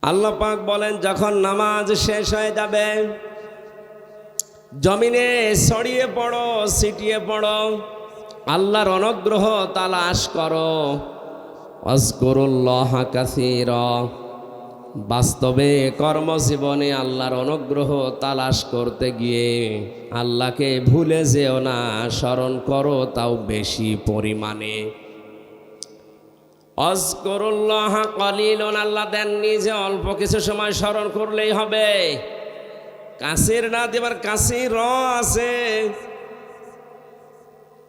আল্লাহ পাক বলেন, যখন নামাজ শেষ হয়ে যাবে জমিনে ছড়িয়ে পড়ো, ছিটিয়ে পড়ো, আল্লাহর অনুগ্রহ তালাশ করো। আযকুরুল্লাহ কাসীরা। বাস্তবে কর্মজীবনে আল্লাহর অনুগ্রহ তালাশ করতে গিয়ে আল্লাহকে ভুলে যেও না, স্মরণ করো তাও বেশি পরিমাণে। আযকুরুল্লাহ কলিলুন, আল্লাহ দেননি যে অল্প কিছু সময় স্মরণ করলেই হবে। কাসির না দেবার কাসির আছে।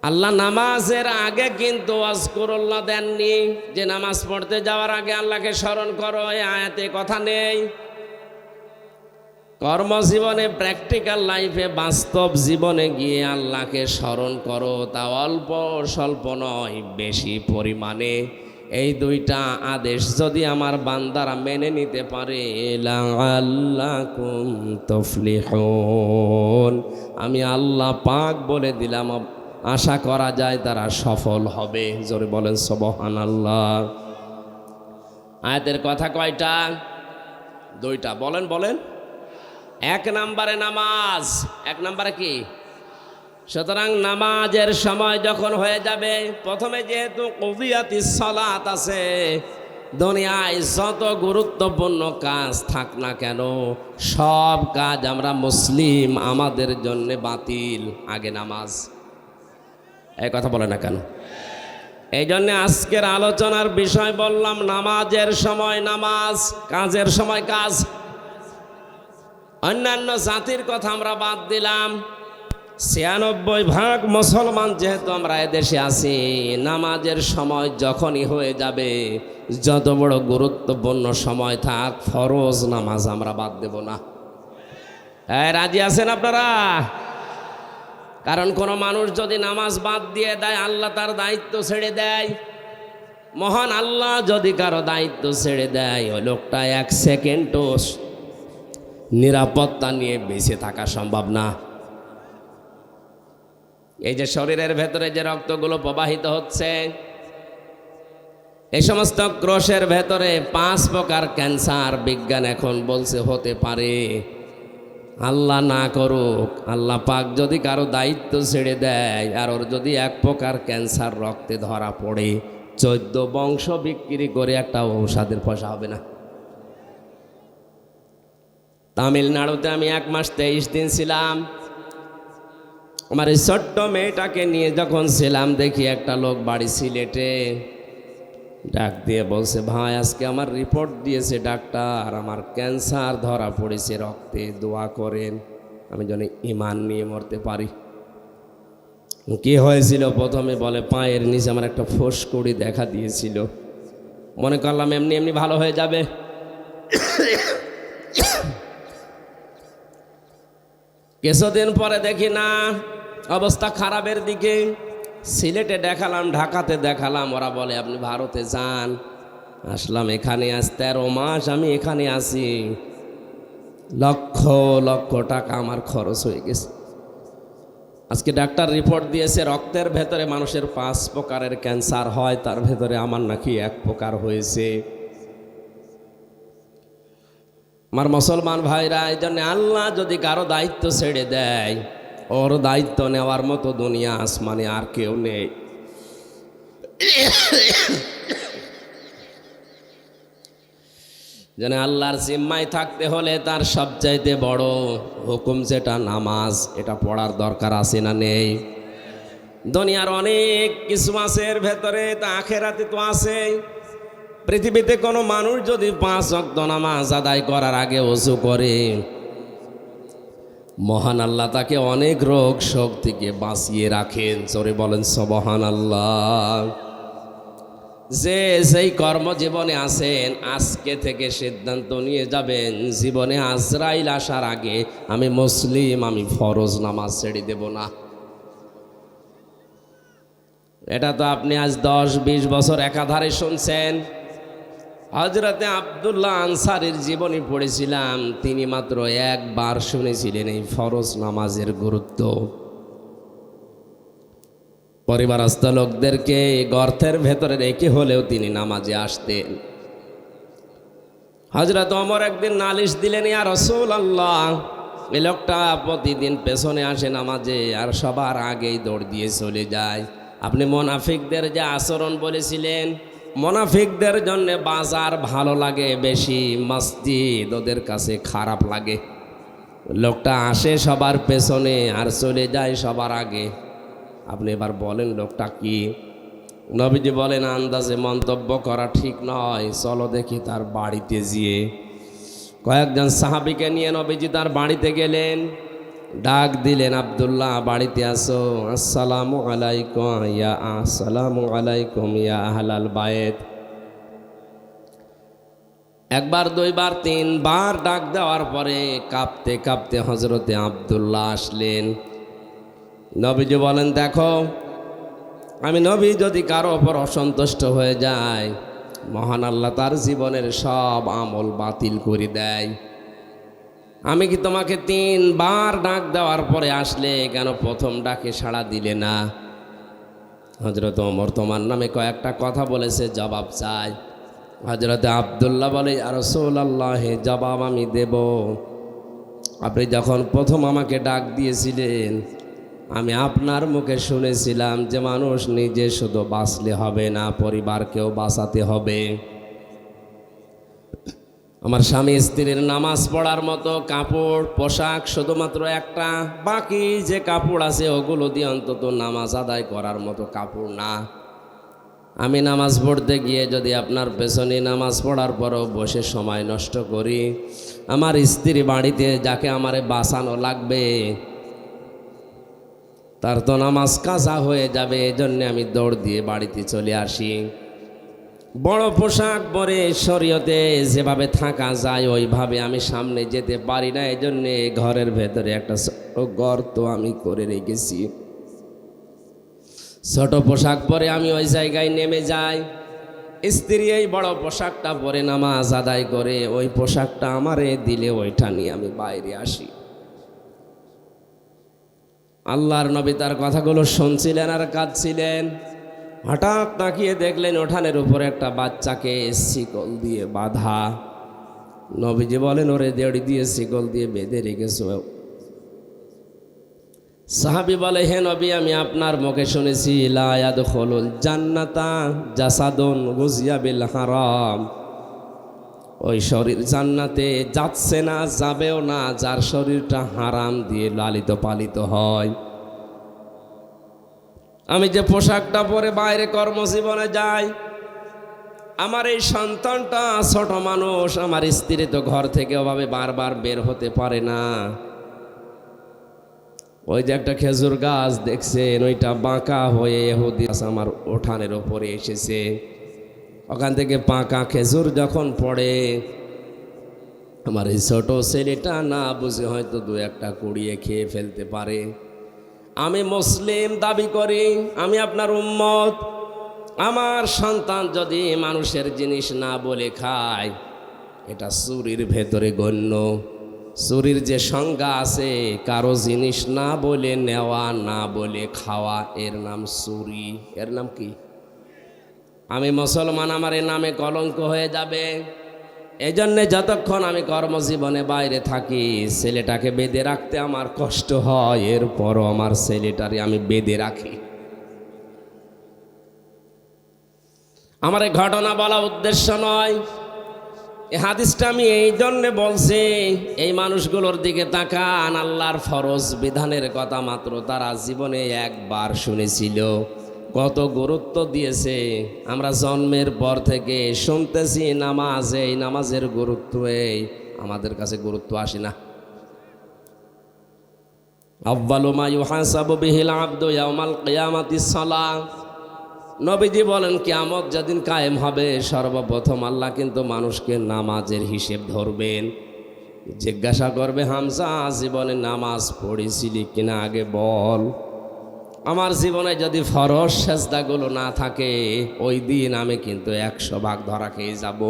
আল্লাহ নামাজের আগে কিন্তু আযকুরুল্লাহ দেননি যে নামাজ পড়তে যাওয়ার আগে আল্লাহকে স্মরণ করো, এই আয়াতে কথা নেই। কর্মজীবনে, প্র্যাকটিক্যাল লাইফে, বাস্তব জীবনে গিয়ে আল্লাহকে স্মরণ করো, তা অল্প স্বল্প নয়, বেশি পরিমাণে। এই দুইটা আদেশ যদি আমার বান্দারা মেনে নিতে পারে, লাআল্লাকুম তুফলিহুন, আমি আল্লাহ পাক বলে দিলাম, আশা করা যায় তারা সফল হবে। জোরে বলেন সুবহানাল্লাহ। আয়াতের কথা কয়টা? দুইটা। বলেন বলেন। এক নম্বরে নামাজ। এক নম্বরে কি? সুতরাং নামাজের সময় যখন হয়ে যাবে, প্রথমে যেহেতু কুদিয়াতিস সালাত আছে, দুনিয়ায় যত গুরুত্বপূর্ণ কাজ থাক না কেন, সব কাজ আমরা মুসলিম, আমাদের জন্য বাতিল। আগে নামাজ। এই কথা বলে না কেন? এই জন্যে আজকের আলোচনার বিষয় বললাম, নামাজের সময় নামাজ, কাজের সময় কাজ। অন্যান্য জাতির কথা আমরা বাদ দিলাম। ৯৬% মুসলমান যেহেতু আমরা এদেশে আছি, নামাজের সময় যখনই হয়ে যাবে, যত বড় গুরুত্বপূর্ণ সময় থাক, ফরজ নামাজ আমরা বাদ দেব না। রাজি আছেন আপনারা? কারণ কোনো মানুষ যদি নামাজ বাদ দিয়ে দেয়, আল্লাহ তার দায়িত্ব ছেড়ে দেয়। মহান আল্লাহ যদি কারো দায়িত্ব ছেড়ে দেয়, ওই লোকটা এক সেকেন্ডও নিরাপত্তা নিয়ে বেঁচে থাকা সম্ভব না। এই যে শরীরের ভেতরে যে রক্তগুলো প্রবাহিত হচ্ছে, এই সমস্ত কোষের ভেতরে 5 প্রকার ক্যান্সার বিজ্ঞান এখন বলছে হতে পারে। আল্লাহ না করুক, আল্লাহ পাক যদি কারো দায়িত্ব ছেড়ে দেয়, আর ওর যদি 1 প্রকার ক্যান্সার রক্তে ধরা পড়ে, 14 বংশ বিক্রি করে একটা ঔষধের পয়সা হবে না। তামিলনাড়ুতে আমি 1 মাস 23 দিন ছিলাম। আমার এই ছোট্ট মেয়েটাকে নিয়ে যখন ছিলাম, দেখি একটা লোক বাড়ি সিলেটে ডাক দিয়ে বলছে, ভাই আজকে আমার রিপোর্ট দিয়েছে ডাক্তার, আমার ক্যান্সার ধরা পড়েছে রক্তে, দোয়া করেন আমি যেন ঈমান নিয়ে মরতে পারি। কি হয়েছিল? প্রথমে বলে পায়ের নিচে আমার একটা ফোসকুড়ি দেখা দিয়েছিল। মনে করলাম এমনি এমনি ভালো হয়ে যাবে। কিছুদিন পরে দেখি না, অবস্থা খারাপের দিকে। সিলেটে দেখালাম, ঢাকাতে দেখালাম, ওরা বলে আপনি ভারতে যান। আসলাম এখানে, আজ 13 মাস আমি এখানে আছি, লক্ষ লক্ষ টাকা আমার খরচ হয়ে গেছে। আজকে ডাক্তার রিপোর্ট দিয়েছে রক্তের ভেতরে মানুষের 5 প্রকারের ক্যান্সার হয়, তার ভেতরে আমার নাকি 1 প্রকার হয়েছে। আমার মুসলমান ভাইরা, এই জন্য আল্লাহ যদি কারো দায়িত্ব ছেড়ে দেয়, ওর দায়িত্ব নেওয়ার মতো দুনিয়া আসমানে আর কেউ নেই। যেন আল্লাহর জিম্মায় থাকতে হলে তার সবচাইতে বড় হুকুম যেটা নামাজ, এটা পড়ার দরকার আছে না নেই? দুনিয়ার অনেক কিছু আছে এর ভেতরে, তা আখেরাতে তো আছে। পৃথিবীতে কোনো মানুষ যদি 5 ওয়াক্ত নামাজ আদায় করার আগে ওযু করে, মহান আল্লাহ তাকে অনেক রোগ শোক থেকে বাঁচিয়ে রাখেন। জোরে বলেন সুবহানাল্লাহ। যে যেই কর্মজীবনে আছেন, আজকে থেকে সিদ্ধান্ত নিয়ে যাবেন, জীবনে আজরাইল আসার আগে আমি মুসলিম, আমি ফরজ নামাজ ছেড়ে দেব না। এটা তো আপনি আজ 10-20 বছর একাধারে শুনছেন। হযরতে আব্দুল্লাহ আনসারীর জীবনী পড়েছিলাম, তিনি মাত্র 1 বার শুনেছিলেন এই ফরজ নামাজের গুরুত্ব। পরিবারস্থ লোকদেরকে গর্তের ভেতরে রেখে হলেও তিনি নামাজে আসতেন। হযরত ওমর একদিন নালিশ দিলেন, ইয়া রাসূলুল্লাহ, এই লোকটা প্রতিদিন পেছনে আসে নামাজে আর সবার আগেই দৌড় দিয়ে চলে যায়। আপনি মুনাফিকদের যে আচরণ বলেছিলেন, মুনাফিকদের জন্য বাজার ভালো লাগে বেশি, মসজিদ ওদের কাছে খারাপ লাগে। লোকটা আসে সবার পেছনে আর চলে যায় সবার আগে। আপনি এবার বলেন লোকটা কি? নবীজি বলেন, আন্দাজে মন্তব্য করা ঠিক নয়, চলো দেখি তার বাড়িতে গিয়ে। কয়েকজন সাহাবীকে নিয়ে নবীজি তার বাড়িতে গেলেন। ডাক দিলেন, আব্দুল্লাহ বাড়িতে আসো। আসসালামু আলাইকুম ইয়া আসসালামু আলাইকুম ইয়া আহলাল বাইত। একবার, দুইবার, তিনবার ডাক দেওয়ার পরে কাঁপতে কাঁপতে হযরতে আব্দুল্লাহ আসলেন। নবীজি বলেন, দেখো, আমি নবী যদি কারো ওপর অসন্তুষ্ট হয়ে যায়, মহান আল্লাহ তার জীবনের সব আমল বাতিল করে দেয়। আমি কি তোমাকে 3 বার ডাক দেওয়ার পরে আসলে কেন প্রথম ডাকে সাড়া দিলে না? হযরত ওমর তোমার নামে কয়েকটা কথা বলেছে, জবাব চাই। হযরতে আব্দুল্লাহ বলে, ইয়া রাসূলুল্লাহ, জবাব আমি দেব। আপনি যখন প্রথম আমাকে ডাক দিয়েছিলেন, আমি আপনার মুখে শুনেছিলাম যে মানুষ নিজে শুধু বাঁচলে হবে না, পরিবারকেও বাঁচাতে হবে। আমার স্বামী স্ত্রীর নামাজ পড়ার মতো কাপড় পোশাক শুধুমাত্র একটা, বাকি যে কাপড় আছে ওগুলো দিয়ে অন্তত নামাজ আদায় করার মতো কাপড় না। আমি নামাজ পড়তে গিয়ে যদি আপনার পেছনে নামাজ পড়ার পরও বসে সময় নষ্ট করি, আমার স্ত্রী বাড়িতে যাকে আমারে বাঁচানো লাগবে তার তো নামাজ কাজা হয়ে যাবে। এজন্য আমি দৌড় দিয়ে বাড়িতে চলে আসি। বড় পোশাক পরে শরীয়তে যেভাবে থাকা যায় ওইভাবে আমি সামনে যেতে পারি না, এজন্যে ঘরের ভেতরে একটা গর্ত আমি করে রেখেছি। ছোট পোশাক পরে আমি ওই জায়গায় নেমে যাই। স্ত্রী এই বড় পোশাকটা পরে নামাজ আদায় করে, ওই পোশাকটা আমারে দিলে ওইটা নিয়ে আমি বাইরে আসি। আল্লাহর নবী তার কথাগুলো শুনছিলেন আর কাঁদছিলেন। হঠাৎ তাকিয়ে দেখলেন উঠানের উপরে একটা বাচ্চাকে শিকল দিয়ে বাঁধা। নবীজি বলেন, ওরে দড়ি দিয়ে শিকল দিয়ে বেঁধে রেখেছো। সাহাবী বলে, হে নবী, আমি আপনার মুখে শুনেছি লা ইয়াদখুলুল জান্নাতা জাসাদুন গুজিয়া বিল হারাম। ওই শরীর জান্নাতে যাচ্ছে না, যাবেও না, যার শরীরটা হারাম দিয়ে লালিত পালিত হয়। আমি যে পোশাকটা পরে বাইরে কর্মজীবনে যাই, আমার এই সন্তানটা ছোট মানুষ, আমার স্ত্রী তো ঘর থেকে ওভাবে বারবার বের হতে পারে না। ওই যে একটা খেজুর গাছ দেখছেন, ওইটা বাঁকা হয়ে ইহুদি আমার উঠানের ওপরে এসেছে। ওখান থেকে পাকা খেজুর যখন পড়ে, আমার এই ছোট ছেলেটা না বুঝে হয়তো 2-1টা কুড়িয়ে খেয়ে ফেলতে পারে। আমি মুসলিম দাবি করি, আমি আপনার উম্মত। আমার সন্তান যদি মানুষের জিনিস না বলে খায়, এটা চুরির ভেতরে গণ্য। চুরির যে সংজ্ঞা আছে, কারো জিনিস না বলে নেওয়া, না বলে খাওয়া, এর নাম চুরি। এর নাম কি? আমি মুসলমান, আমার এ নামে কলঙ্ক হয়ে যাবে। এই জন্যে যতক্ষণ আমি কর্মজীবনে বাইরে থাকি, ছেলেটাকে বেঁধে রাখতে আমার কষ্ট হয়, এরপরও আমার ছেলেটারে আমি বেঁধে রাখি। আমার এই ঘটনা বলা উদ্দেশ্য নয়, এই হাদিসটা আমি এই জন্যে বলছি, এই মানুষগুলোর দিকে তাকান। আল্লাহর ফরজ বিধানের কথা মাত্র তারা জীবনে একবার শুনেছিল, কত গুরুত্ব দিয়েছে। আমরা জন্মের পর থেকে শুনতেছি নামাজ, এই নামাজের গুরুত্ব, এই আমাদের কাছে গুরুত্ব আসে না। আউয়ালু মা ইউহাসাবু বিহিল আবদু ইয়াউমাল কিয়ামাতিস সালাহ। নবীজি বলেন, কিয়ামত যেদিন কায়েম হবে, সর্বপ্রথম আল্লাহ কিন্তু মানুষকে নামাজের হিসেব ধরবেন। জিজ্ঞাসা করবে, হামজা, জীবনে নামাজ পড়েছিলি কিনা আগে বল। আমার জীবনে যদি ফরজ সেজদাগুলো না থাকে, ওই দিন আমি কিন্তু 100 ভাগ ধরা খেয়ে যাব।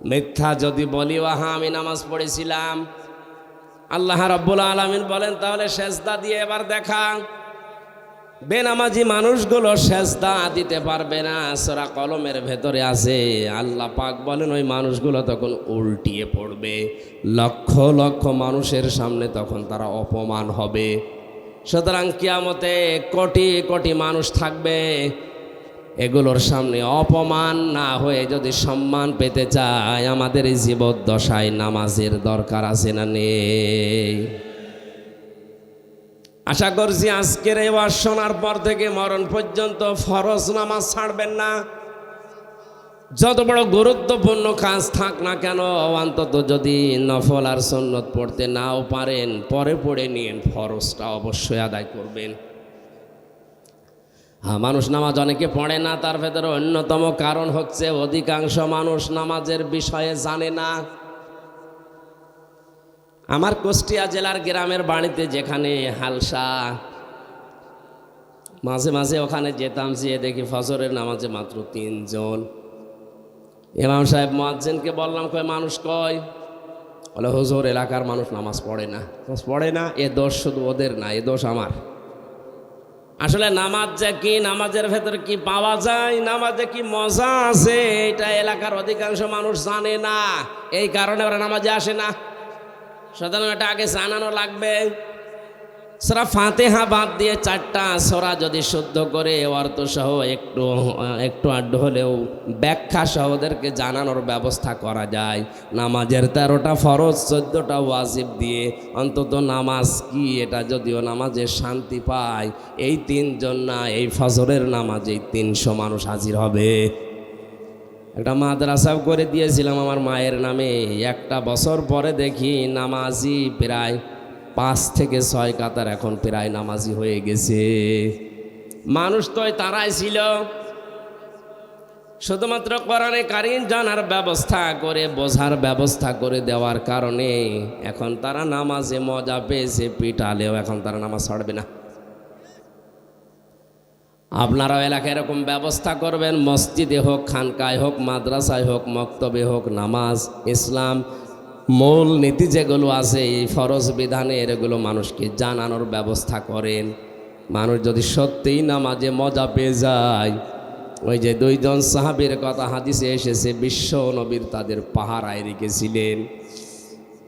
মিথ্যা যদি বলি, ওয়াহা আমি নামাজ পড়েছিলাম, আল্লাহ রাব্বুল আলামিন বলেন, তাহলে সেজদা দিয়ে এবার দেখা। বেনামাজি মানুষগুলো সেজদা দিতে পারবে না, সূরা কলমের ভেতরে আছে। আল্লাহ পাক বলেন ওই মানুষগুলো তখন উল্টিয়ে পড়বে, লক্ষ লক্ষ মানুষের সামনে তখন তারা অপমান হবে। সুতরাং কিয়ামতে কোটি কোটি মানুষ থাকবে, এগুলোর সামনে অপমান না হয়ে যদি সম্মান পেতে চায়, আমাদের এই জীবদ্দশায় নামাজের দরকার আছে না নেই? আশা করছি আজকের এই ওয়াজ শোনার পর থেকে মরণ পর্যন্ত ফরজ নামাজ ছাড়বেন না। যত বড় গুরুত্বপূর্ণ কাজ থাক না কেন, অন্তত যদি নফল আর সুন্নত পড়তে নাও পারেন, পরে পড়ে নিন, ফরজটা অবশ্যই আদায় করবেন। মানুষ নামাজ অনেকে পড়ে না, তার ভেতরে অন্যতম কারণ হচ্ছে অধিকাংশ মানুষ নামাজের বিষয়ে জানে না। আমার কুষ্টিয়া জেলার গ্রামের বাড়িতে যেখানে হালসা, মাঝে মাঝে ওখানে যেতাম, যেয়ে দেখি ফজরের নামাজে মাত্র 3 জন। ইমাম সাহেব মুয়াজ্জিনকে বললাম, কয় মানুষ কয়? বলে হুজুর এলাকার মানুষ নামাজ পড়ে না। পড়ে না, এ দোষ শুধু ওদের না, এ দোষ আমার। আসলে নামাজ যে কি, নামাজের ভেতরে কি পাওয়া যায়, নামাজে কি মজা আছে, এটা এলাকার অধিকাংশ মানুষ জানে না। এই কারণে ওরা নামাজে আসে না। সুতরাং এটা আগে জানানো লাগবে। সূরা ফাতিহা বাদ দিয়ে 4টা সূরা যদি শুদ্ধ করে অর্থ সহ একটু আড্ডু হলেও ব্যাখ্যা সহ ওদেরকে জানানোর ব্যবস্থা করা যায়, নামাজের 13টা ফরজ 14টা ওয়াজিব দিয়ে অন্তত নামাজ কি এটা যদিও নামাজে শান্তি পায়, এই 3 জন না, এই ফজরের নামাজে 300 মানুষ হাজির হবে। একটা মাদ্রাসাও করে দিয়েছিলাম আমার মায়ের নামে। 1টা বছর পরে দেখি নামাজি প্রায় 5 থেকে 6 কাতার এখন প্রায় নামাজি হয়ে গেছে। মানুষ তো তারাই ছিল, শুধুমাত্র কোরআনে কারীম জানার ব্যবস্থা করে, বোঝার ব্যবস্থা করে দেওয়ার কারণে এখন তারা নামাজে মজা পেয়েছে, পিটালেও এখন তারা নামাজ ছাড়বে না। আপনারাও এলাকায় এরকম ব্যবস্থা করবেন, মসজিদে হোক, খানকায় হোক, মাদ্রাসায় হোক, মক্তবে হোক, নামাজ ইসলাম মূল নীতি যেগুলো আছে এই ফরজ বিধানের, এগুলো মানুষকে জানানোর ব্যবস্থা করেন। মানুষ যদি সত্যিই নামাজে মজা পেয়ে যায়, ওই যে 2 জন সাহাবীর কথা হাদিসে এসেছে, বিশ্ব নবীর তাদের পাহারায় রেখেছিলেন।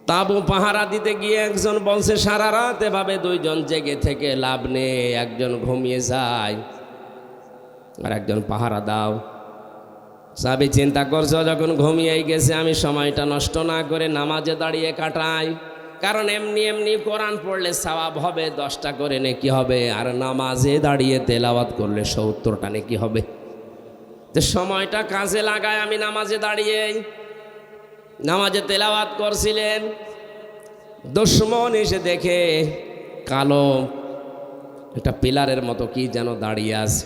তাবু পাহারা দিতে গিয়ে একজন বলছে সারা রাত এভাবে 2 জন জেগে থেকে লাভ নেই, একজন ঘুমিয়ে যায় আর একজন পাহারা দাও। সাহাবী চিন্তা করছো, যখন ঘুমিয়ে গেছে আমি সময়টা নষ্ট না করে নামাজে দাঁড়িয়ে কাটাই, কারণ এমনি এমনি কোরআন পড়লে সওয়াব হবে 10টা করে নেকি হবে, আর নামাজে দাঁড়িয়ে তেলাওয়াত করলে 70টা নেকি হবে। তো সময়টা কাজে লাগায় আমি নামাজে দাঁড়িয়ে নামাজে তেলাওয়াত করছিলেন। দুশমন এসে দেখে কালো একটা পিলারের মতো কি যেন দাঁড়িয়ে আছে,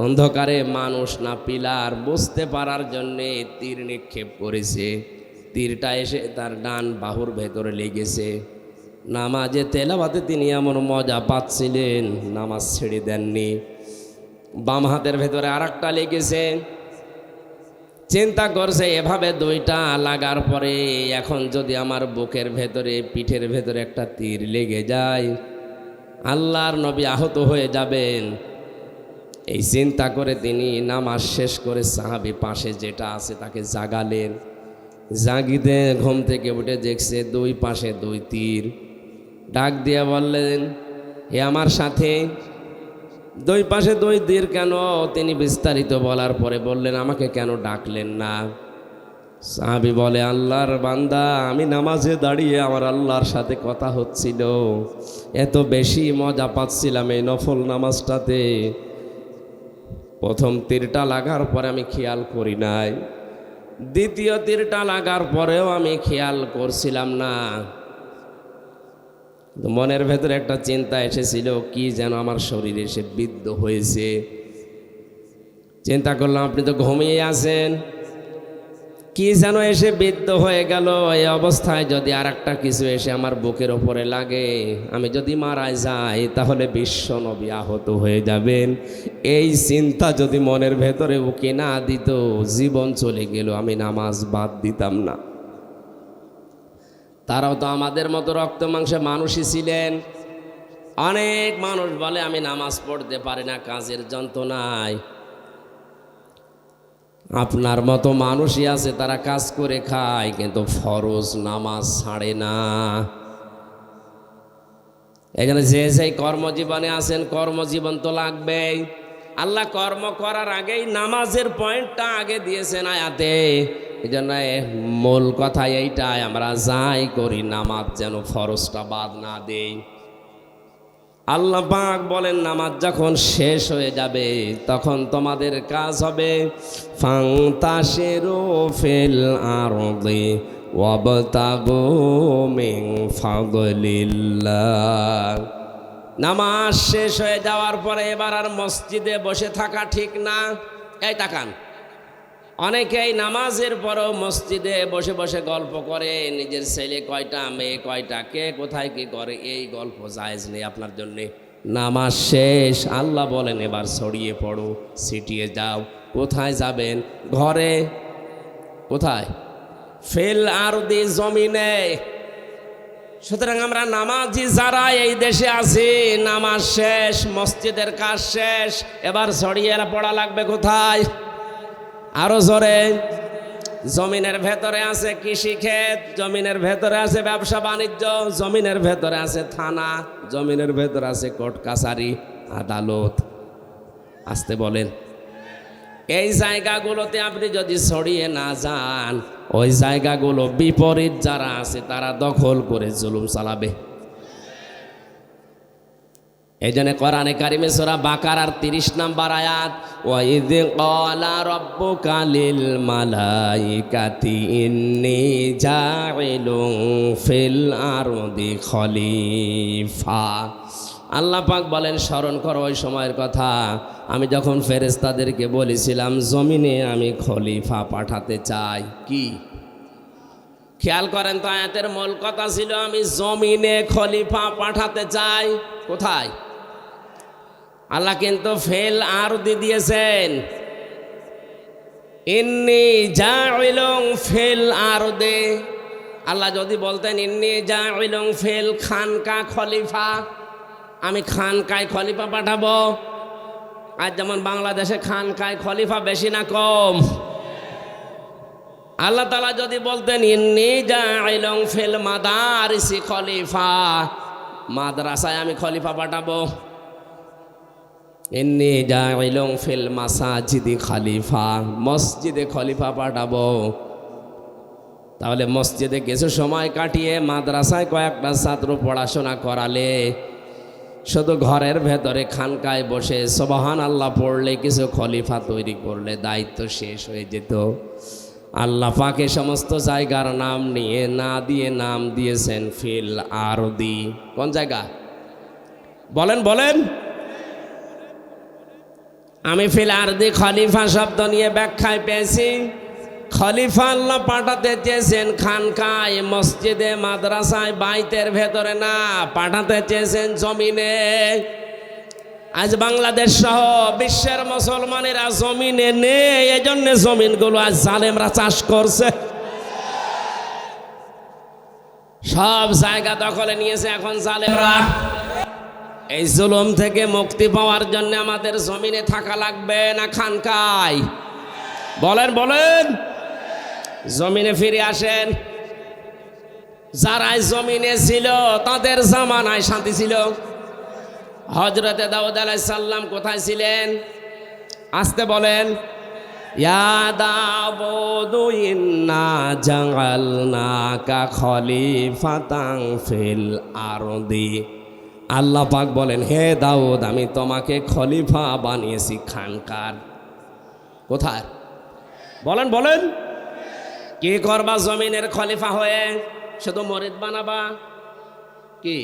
অন্ধকারে মানুষ না পিলার বুঝতে পারার জন্যে তীর নিক্ষেপ করেছে। তীরটা এসে তার ডান বাহুর ভেতরে লেগেছে। নামাজে তেলাওয়াতে তিনি এমন মজা পাচ্ছিলেন, নামাজ ছেড়ে দেননি। বাম হাতের ভেতরে আরেকটা লেগেছে। চিন্তা করছে এভাবে 2টা লাগার পরে এখন যদি আমার বুকের ভেতরে, পিঠের ভেতরে একটা তীর লেগে যায়, আল্লাহর নবী আহত হয়ে যাবেন। এই চিন্তা করে তিনি নামাজ শেষ করে সাহাবী পাশে যেটা আছে তাকে জাগালেন। জাগিতে ঘুম থেকে উঠে দেখছে 2 পাশে 2 তীর। ডাক দিয়ে বললেন, হে আমার সাথে, 2 পাশে 2 তীর কেন? তিনি বিস্তারিত বলার পরে বললেন, আমাকে কেন ডাকলেন না? সাহাবী বলে, আল্লাহর বান্দা, আমি নামাজে দাঁড়িয়ে আমার আল্লাহর সাথে কথা হচ্ছিল, এত বেশি মজা পাচ্ছিলাম এই নফল নামাজটাতে, প্রথম তীরটা লাগার পরে আমি খেয়াল করি নাই, দ্বিতীয় তীরটা লাগার পরেও আমি খেয়াল করছিলাম না। মনের ভেতরে একটা চিন্তা এসেছিল, কি যেন আমার শরীরে এসে বিদ্ধ হয়েছে। চিন্তা করলাম, আপনি তো ঘুমিয়ে আছেন, কি যেন এসে বিদ্ধ হয়ে গেল। এই অবস্থায় যদি আর একটা কিছু এসে আমার বুকের ওপরে লাগে, আমি যদি মারা যাই, তাহলে বিশ্ব নবী আহত হয়ে যাবেন। এই চিন্তা যদি মনের ভেতরে উকি না দিত, জীবন চলে গেল, আমি নামাজ বাদ দিতাম না। তারাও তো আমাদের মতো রক্ত মাংসে মানুষই ছিলেন, অনেক মানুষ বলে আমি নামাজ পড়তে পারি না, কাজের যন্ত্রণায়। আপনার মতো মানুষই আছে, তারা কাজ করে খায় কিন্তু ফরজ নামাজ ছাড়ে না। এখানে যে সেই কর্মজীবনে আছেন, কর্মজীবন তো লাগবেই। আল্লাহ কর্ম করার আগেই নামাজের পয়েন্টটা আগে দিয়েছেন আয়াতে। এই জন্য মূল কথা এইটাই, আমরা যাই করি নামাজ যেন ফরজটা বাদ না দেই। আল্লাহ পাক বলেন নামাজ যখন শেষ হয়ে যাবে তখন তোমাদের কাজ হবে ফান্তাশিরু ফিল আরদি ওয়াবতাগু মিন ফাদলিল্লাহ। নামাজ শেষ হয়ে যাওয়ার পরে এবার আর মসজিদে বসে থাকা ঠিক না। এই তাকান, অনেকেই নামাজের পরও মসজিদে বসে বসে গল্প করে, নিজের ছেলে কয়টা, মেয়ে কয়টা, কে কোথায় কি করে, এই গল্প জায়েজ নেই আপনার জন্যে। নামাজ শেষ, আল্লাহ বলেন এবার ছড়িয়ে পড়ো, ছিটিয়ে যাও। কোথায় যাবেন? ঘরে। কোথায়? ফিল আরদি, জমিনে। সুতরাং আমরা নামাজি যারা এই দেশে আছি, নামাজ শেষ, মসজিদের কাজ শেষ, এবার ছড়িয়ে পড়া লাগবে কোথায়? আরো জোরে। জমিনের ভেতরে আছে কৃষিক্ষেত, জমিনের ভেতরে আছে ব্যবসা বাণিজ্য, জমিনের ভেতরে আছে থানা, জমিনের ভেতরে আছে কোর্ট কাছারি, আদালত। আসতে বলেন। এই জায়গাগুলোতে আপনি যদি ছড়িয়ে না যান, ওই জায়গাগুলো বিপরীত যারা আছে তারা দখল করে জুলুম চালাবে। এই জন্য কোরআনে কারিমে সূরা বাকারার 30 নম্বর আয়াত, ওয়াইয ক্বালা রাব্বুকা লিল মালাইকাতি ইন্নী জাইলুন ফিল আরদি খলিফা। আল্লাহ পাক বলেন স্মরণ করো ওই সময়ের কথা, আমি যখন ফেরেশতাদেরকে বলেছিলাম জমিনে আমি খলিফা পাঠাতে চাই। কি খেয়াল করেন তো, আয়াতের মূল কথা ছিল আমি জমিনে খলিফা পাঠাতে চাই। কোথায়? আল্লাহ কিন্তু ফেল আরদি দিয়েছেন, ইন্নী জাইলুন ফিল আরদি। আল্লাহ যদি বলতেন ইন্নী জাইলুন ফিল খানকা খলিফা, আমি খানকায় খলিফা পাঠাবো। আজ যেমন বাংলাদেশে খানকায় খলিফা বেশি না কম? আল্লাহ তাআলা যদি বলতেন ইন্নী জাইলুন ফিল মাদারিসি খলিফা, মাদ্রাসায় আমি খলিফা পাঠাবো। ইন্নী জাইলুন ফিল মাসাজিদি খলিফা, মসজিদে খলিফা পাঠাবো। তাহলে মসজিদে কিছু সময় কাটিয়ে মাদ্রাসায় কয়েকটা ছাত্র পড়াশোনা করালে, শুধু ঘরের ভেতরে খানকায় বসে সুবহানাল্লাহ পড়লে, কিছু খলিফা তৈরি করলে দায়িত্ব শেষ হয়ে যেত। আল্লাহ পাকে সমস্ত জায়গার নাম নিয়ে না দিয়ে নাম দিয়েছেন ফিল আরদি। কোন জায়গা? বলেন বলেন। আমি ফিল আরদি খলিফা শব্দ নিয়ে ব্যাখ্যায় পেয়েছি, খলিফা আল্লাহ পাঠাতে চেয়েছেন খানকায়, মসজিদে, মাদ্রাসায়, বাইতের ভেতরে না, পাঠাতে চেয়েছেন জমিনে। আজ বাংলাদেশ সহ বিশ্বের মুসলমানেরা জমিনে নেই, এজন্য জমিনগুলো আজ জালেমরা চাষ করছে, সব জায়গা দখলে নিয়েছে এখন জালেমরা। এই জুলুম থেকে মুক্তি পাওয়ার জন্য আমাদের জমিনে থাকা লাগবে না খানকায়? বলেন বলেন। জমিনে ফিরে আসেন। যারা জমিনে ছিল তাদের জামানায় শান্তি ছিল। হযরতে দাউদ আলাইহিস সালাম কোথায় ছিলেন? আসতে বলেন। ইয়া দাউদু ইন্না জাআলনাকা খলিফাতান ফিল আরদি। আল্লাহ পাক বলেন, হে দাউদ আমি তোমাকে খলিফা বানিয়েছি খানকার। কোথায়? বলেন বলেন। কি করবা জমিনের খলিফা হয়ে? শুধু মরিদ বানাবা? কি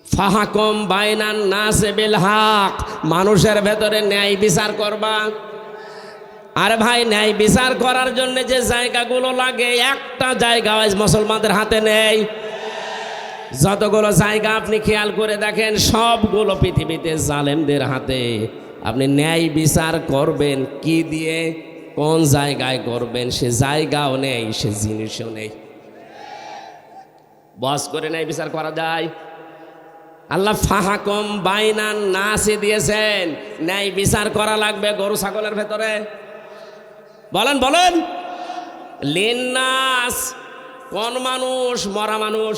ফাহাকুম বাইনান নাস বিল হক, মানুষের ভেতরে ন্যায় বিচার করবা? আরে ভাই, ন্যায় বিচার করার জন্য যে জায়গাগুলো লাগে, একটা জায়গা আজ মুসলমানদের হাতে নেই। যতগুলো জায়গা আপনি খেয়াল করে দেখেন, সবগুলো পৃথিবীতে জালেমদের হাতে। আপনি ন্যায় বিচার করবেন কি দিয়ে, কোন জায়গায় করবেন, সে জায়গাও নেই, সে জিনিসও নেই। বস করে ন্যায় বিচার করা যায়? আল্লাহ ফাহাকুম বাইনান নাসি দিয়েছেন, ন্যায় বিচার করা লাগবে গরু ছাগলের ভেতরে। বলেন বলেন, লিন্নাস কোন মানুষ? মরা মানুষ।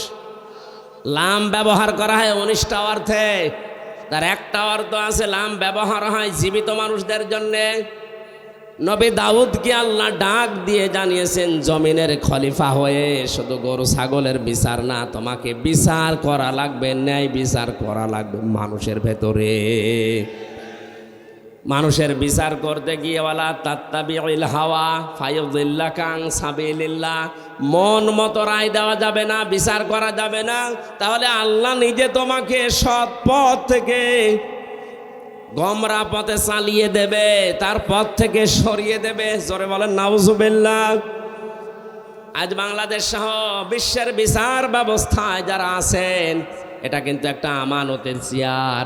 লাম ব্যবহার করা হয় 19টা অর্থে, তার একটা অর্থ আছে লাম ব্যবহার হয় জীবিত মানুষদের জন্যে। নবী দাউদকে আল্লাহ ডাক দিয়ে জানিয়েছেন, জমিনের খলিফা হয়ে শুধু গরু ছাগলের বিচার না, তোমাকে বিচার করা লাগবে, ন্যায় বিচার করা লাগবে মানুষের ভেতরে। মানুষের বিচার করতে গিয়ে ওয়ালা তাত্তাবিউল হাওয়া ফায়ুযিল্লাকা আন সাবিলিল্লাহ, মন মতো রায় দেওয়া যাবে না, বিচার করা যাবে না। তাহলে আল্লাহ নিজে তোমাকে সৎ পথ থেকে গমরা পথে চালিয়ে দেবে, তার পথ থেকে সরিয়ে দেবে। জোরে বলেন নাউজুবিল্লাহ। আজ বাংলাদেশ সহ বিশ্বের বিচার ব্যবস্থায় যারা আছেন, এটা কিন্তু একটা আমানতের চেয়ার।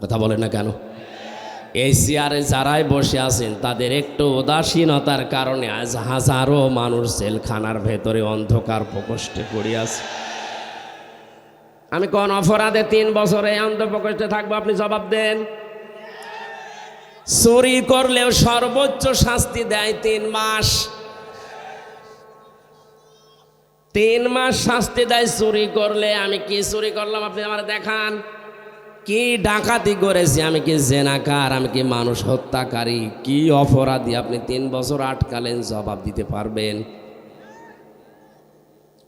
কথা বলেন না কেন? এই চেয়ারে যারাই বসে আছেন তাদের একটু উদাসীনতার কারণে আজ হাজারো মানুষ জেলখানার ভেতরে অন্ধকার প্রকোষ্ঠে পড়ে আছে। আমি কোন অপরাধে 3 বছরে অন্ধপ্রকোষ্ঠে থাকবো? আপনি জবাব দেন। চুরি করলেও সর্বোচ্চ শাস্তি দেয় 3 মাস। 3 মাস শাস্তি দেয় চুরি করলে। আমি কি চুরি করলাম আপনি আমার দেখান। কি ডাকাতি করেছি, আমি কি জেনাকার, আমি কি মানুষ হত্যাকারী, কি অপরাধী আপনি 3 বছর আটকালেন, জবাব দিতে পারবেন?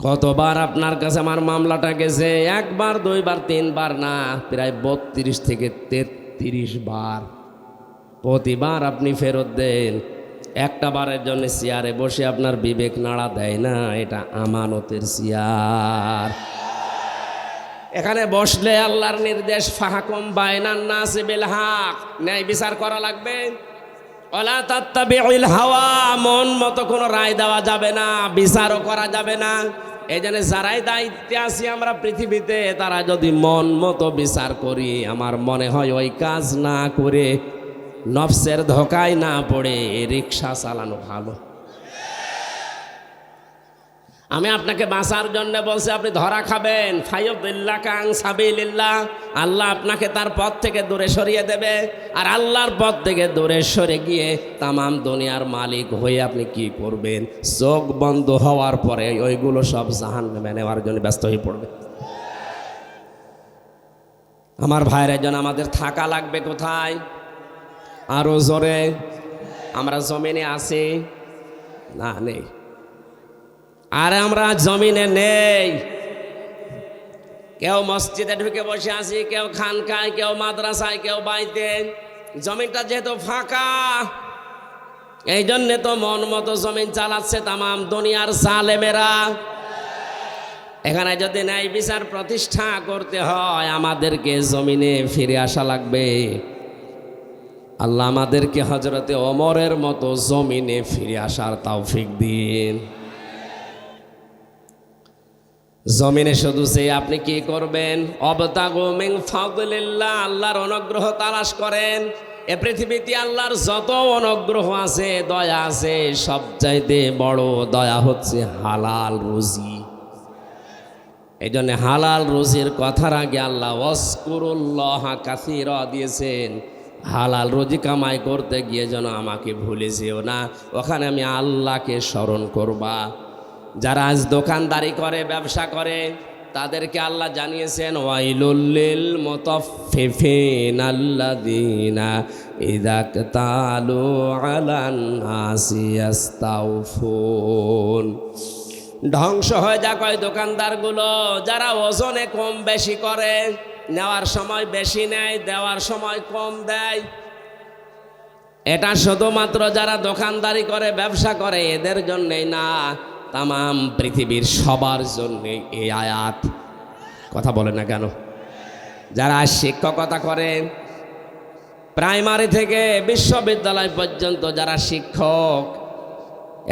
কতবার আপনার কাছে আমার মামলাটা গেছে? 1 বার 2 বার 3 বার না, প্রায় 32 থেকে 33 বার। প্রতিবার আপনি ফেরত দেন। একটা বারের জন্য চেয়ারে বসে আপনার বিবেক নাড়া দেয় না? এটা আমানতের চেয়ার। এখানে বসলে আল্লাহর নির্দেশ ফাহাকুম বাইনান নাসি বিল হক, ন্যায় বিচার করা লাগবে। ওয়ালা তাত্তাবিউল হাওয়া, মন মতো কোনো রায় দেওয়া যাবে না, বিচারও করা যাবে না। এই জন্য যারাই দায়িত্বে আছি আমরা পৃথিবীতে, তারা যদি মন মতো বিচার করি, আমার মনে হয় ওই কাজ না করে নফসের ধোকায় না পড়ে রিক্সা চালানো ভালো। আমি আপনাকে বাঁচার জন্য বলছি, আপনি ধরা খাবেন। ফায়ুযিল্লাকা আন সাবিলিল্লাহ, আল্লাহ আপনাকে তার পথ থেকে দূরে সরিয়ে দেবে। আর আল্লাহর পথ থেকে দূরে সরে গিয়ে তামাম দুনিয়ার মালিক হয়ে আপনি কি করবেন? চোখ বন্ধ হওয়ার পরে ওইগুলো সব জাহান্নামে নেওয়ার জন্য ব্যস্ত হয়ে পড়বে। আমার ভাইয়ের জন্য আমাদের থাকা লাগবে কোথায়? আরো জোরে। আমরা জমিনে আছি না? নেই। আর আমরা জমিনে নেই। কেউ মসজিদে ঢুকে বসে আছি, কেউ খানকায়, কেউ মাদ্রাসায়, কেউ বাড়িতে। জমিনটা যেহেতু ফাঁকা, এই জন্যে তো মন মতো জমিন চালাচ্ছে তামাম দুনিয়ার জালেমেরা। এখানে যদি ন্যায় বিচার প্রতিষ্ঠা করতে হয়, আমাদেরকে জমিনে ফিরে আসা লাগবে। আল্লাহ আমাদেরকে হযরতে ওমরের মতো জমিনে ফিরে আসার তৌফিক দিন। জমিনে শুধু যে আপনি কি করবেন? অবতাগু মিন ফাদলিল্লাহ, আল্লাহর অনুগ্রহ তালাশ করেন। এ পৃথিবীতে আল্লাহর যত অনুগ্রহ আছে, দয়া আছে, সবচাইতে বড় দয়া হচ্ছে হালাল রুজি। এই জন্য হালাল রুজির কথার আগে আল্লাহ ওয়াজকুরুল্লাহ কাসীরা দিয়েছেন। হালাল রুজি কামাই করতে গিয়ে যেন আমাকে ভুলে যেও না, ওখানে আমি আল্লাহকে স্মরণ করবা। যারা আজ দোকানদারি করে, ব্যবসা করে, তাদেরকে আল্লাহ জানিয়েছেন ওয়াইলুল লিল মুতাফফিফিন আল্লাযীনা ইযা ক্তালু আলান নাসি ইস্তাওফুন। ধ্বংস হয়ে যাক ওই দোকানদারগুলো যারা ওজনে কম বেশি করে, নেওয়ার সময় বেশি নেয়, দেওয়ার সময় কম দেয়। এটা শুধুমাত্র যারা দোকানদারি করে, ব্যবসা করে, এদের জন্যই না, তামাম পৃথিবীর সবার জন্য এই আয়াত। কথা বলে না কেন? যারা শিক্ষকতা করে, প্রাইমারি থেকে বিশ্ববিদ্যালয় পর্যন্ত যারা শিক্ষক,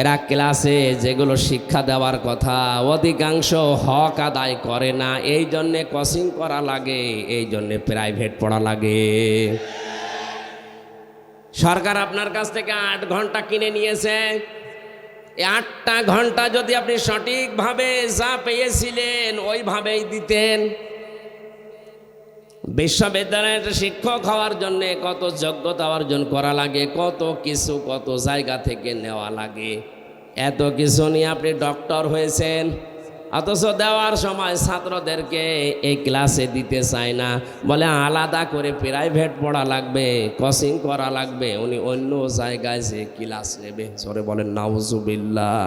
এরা ক্লাসে যেগুলো শিক্ষা দেওয়ার কথা অধিকাংশ হক আদায় করে না। এই জন্যে কোচিং করা লাগে, এই জন্যে প্রাইভেট পড়া লাগে। সরকার আপনার কাছ থেকে 8 ঘন্টা কিনে নিয়েছে। এই 8টা ঘন্টা যদি আপনি সঠিকভাবে যা পেয়েছিলেন ওইভাবেই দিতেন, বিশ্ববিদ্যালয়ের শিক্ষক হওয়ার জন্যে কত যোগ্যতা অর্জন করা লাগে, কত কিছু কত জায়গা থেকে নেওয়া লাগে। এত কিছু নিয়ে আপনি ডক্টর হয়েছেন, অথচ দেওয়ার সময় ছাত্রদেরকে এই ক্লাসে দিতে চায় না, বলে আলাদা করে প্রাইভেট পড়া লাগবে, কোচিং করা লাগবে, উনি অন্য জায়গায় যে ক্লাস নেবে। জোরে বলেন নাউজুবিল্লাহ।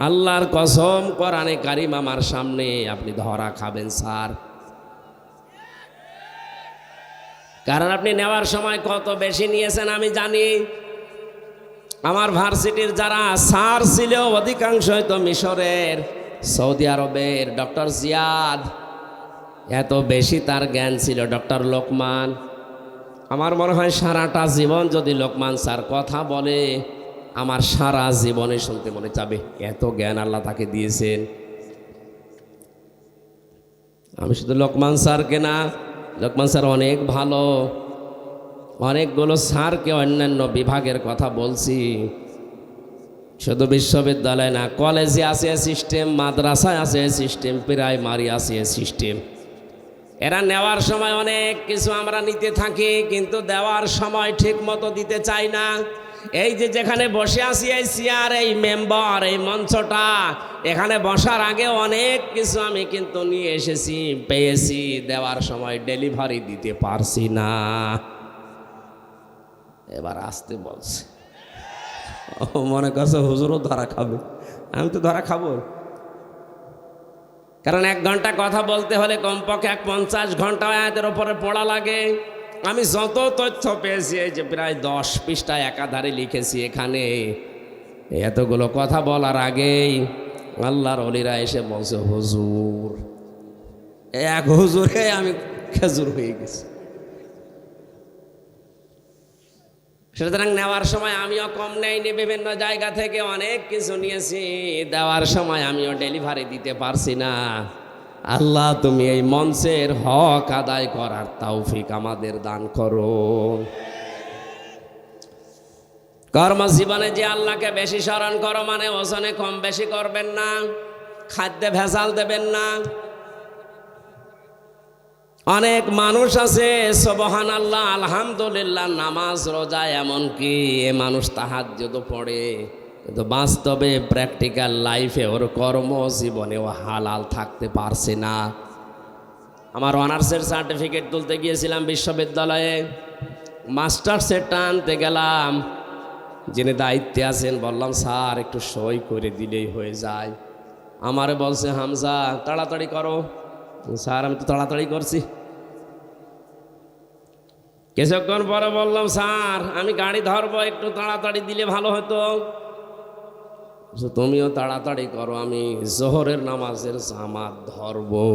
আল্লাহর কসম, কোরআনে কারিম আমার সামনে, আপনি ধরা খাবেন স্যার। কারণ আপনি নেওয়ার সময় কত বেশি নিয়েছেন আমি জানি। আমার ভার্সিটির যারা স্যার ছিল অধিকাংশই তো মিশরের, সৌদি আরবের। ডক্টর জিয়াদ, এত বেশি তার জ্ঞান ছিল। ডক্টর লোকমান, আমার মনে হয় সারাটা জীবন যদি লোকমান স্যার কথা বলে আমার সারা জীবনে শুনতে মনে যাবে, এত জ্ঞান আল্লাহ তাকে দিয়েছেন। আমি শুধু লোকমান স্যারকে না, লোকমান স্যার অনেক ভালো, অনেকগুলো স্যারকে অন্যান্য বিভাগের কথা বলছি। শুধু বিশ্ববিদ্যালয় না, কলেজে আছে সিস্টেম, মাদ্রাসায় আছে সিস্টেম, প্রাইমারি আছে সিস্টেম। এরা নেওয়ার সময় অনেক কিছু আমরা নিতে থাকি, কিন্তু দেওয়ার সময় ঠিক মতো দিতে চাই না। এই যে যেখানে বসে আছি, এই চেয়ার, এই মেম্বার, এই মঞ্চটা, এখানে বসার আগে অনেক কিছু আমি কিন্তু নিয়ে এসেছি, পেয়েছি, দেওয়ার সময় ডেলিভারি দিতে পারছি না। এবার আসতে বলছে, ও মনে করছে হুজুরও ধরা খাবে। আমি তো ধরা খাবো, কারণ 1 ঘন্টা কথা বলতে হলে কমপক্ষে 50 ঘন্টা আয়াতের ওপরে পড়া লাগে। আমি যত তথ্য পেয়েছি, এই যে প্রায় 10 পৃষ্ঠায় একাধারে লিখেছি, এখানে এতগুলো কথা বলার আগেই আল্লাহর ওলিরা এসে বলছে হুজুর, এক হুজুরে আমি খেজুর হয়ে গেছি। সুতরাং নেওয়ার সময় আমিও কম নেইনি, বিভিন্ন জায়গা থেকে অনেক কিছু নিয়েছি, দেওয়ার সময় আমিও ডেলিভারি দিতে পারছি না। আল্লাহ, তুমি এই মঞ্চের হক আদায় করার তৌফিক আমাদের দান করো। কর্মজীবনে যে আল্লাহকে বেশি স্মরণ করো, মানে ওজনে কম বেশি করবেন না, খাদ্যে ভেজাল দেবেন না। অনেক মানুষ আছে সুবহানাল্লাহ, আলহামদুলিল্লাহ, নামাজ রোজা, এমনকি এ মানুষ তাহাজ্জুদ পড়ে, কিন্তু বাস্তবে প্র্যাকটিক্যাল লাইফে ওর কর্মজীবনে ও হালাল থাকতে পারছে না। আমার অনার্সের সার্টিফিকেট তুলতে গিয়েছিলাম বিশ্ববিদ্যালয়ে, মাস্টার্সের টানতে গেলাম, যিনি দায়িত্বে আছেন বললাম স্যার একটু সই করে দিলেই হয়ে যায়। আমারে বলছে হামজা তাড়াতাড়ি করো। স্যার আমি তো তাড়াতাড়ি করছি। কিছুক্ষণ পরে বললাম স্যার আমি গাড়ি ধরবো, একটু তাড়াতাড়ি দিলে ভালো হতো। তুমিও তাড়াতাড়ি করো, আমি জোহরের নামাজের জামাত ধরবো।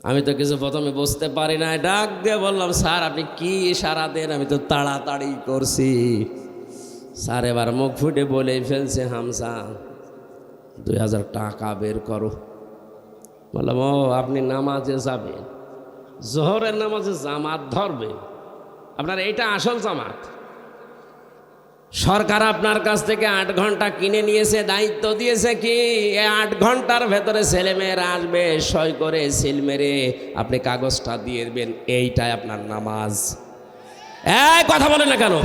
আমি তো কিছু প্রথমে বুঝতে পারি না, ডাক দিয়ে বললাম স্যার আপনি কি ইশারা দেন, আমি তো তাড়াতাড়ি করছি। স্যার এবার মুখ ফুটে বলে ফেলছে হামজা 2000 টাকা বের করো। বললাম ও আপনি নামাজে যাবেন, জোহরের নামাজে জামাত ধরবে, আপনার এইটা আসল জামাত। সরকার আপনার কাছ থেকে 8 ঘন্টা কিনে নিয়েছে, দায়িত্ব দিয়েছে কি এই 8 ঘন্টার ভেতরে ছেলেমেয়েরা আসবে, সই করে সিল মেরে আপনি কাগজটা দিয়ে দেবেন, এইটাই আপনার নামাজ। কথা বলেন না কেন?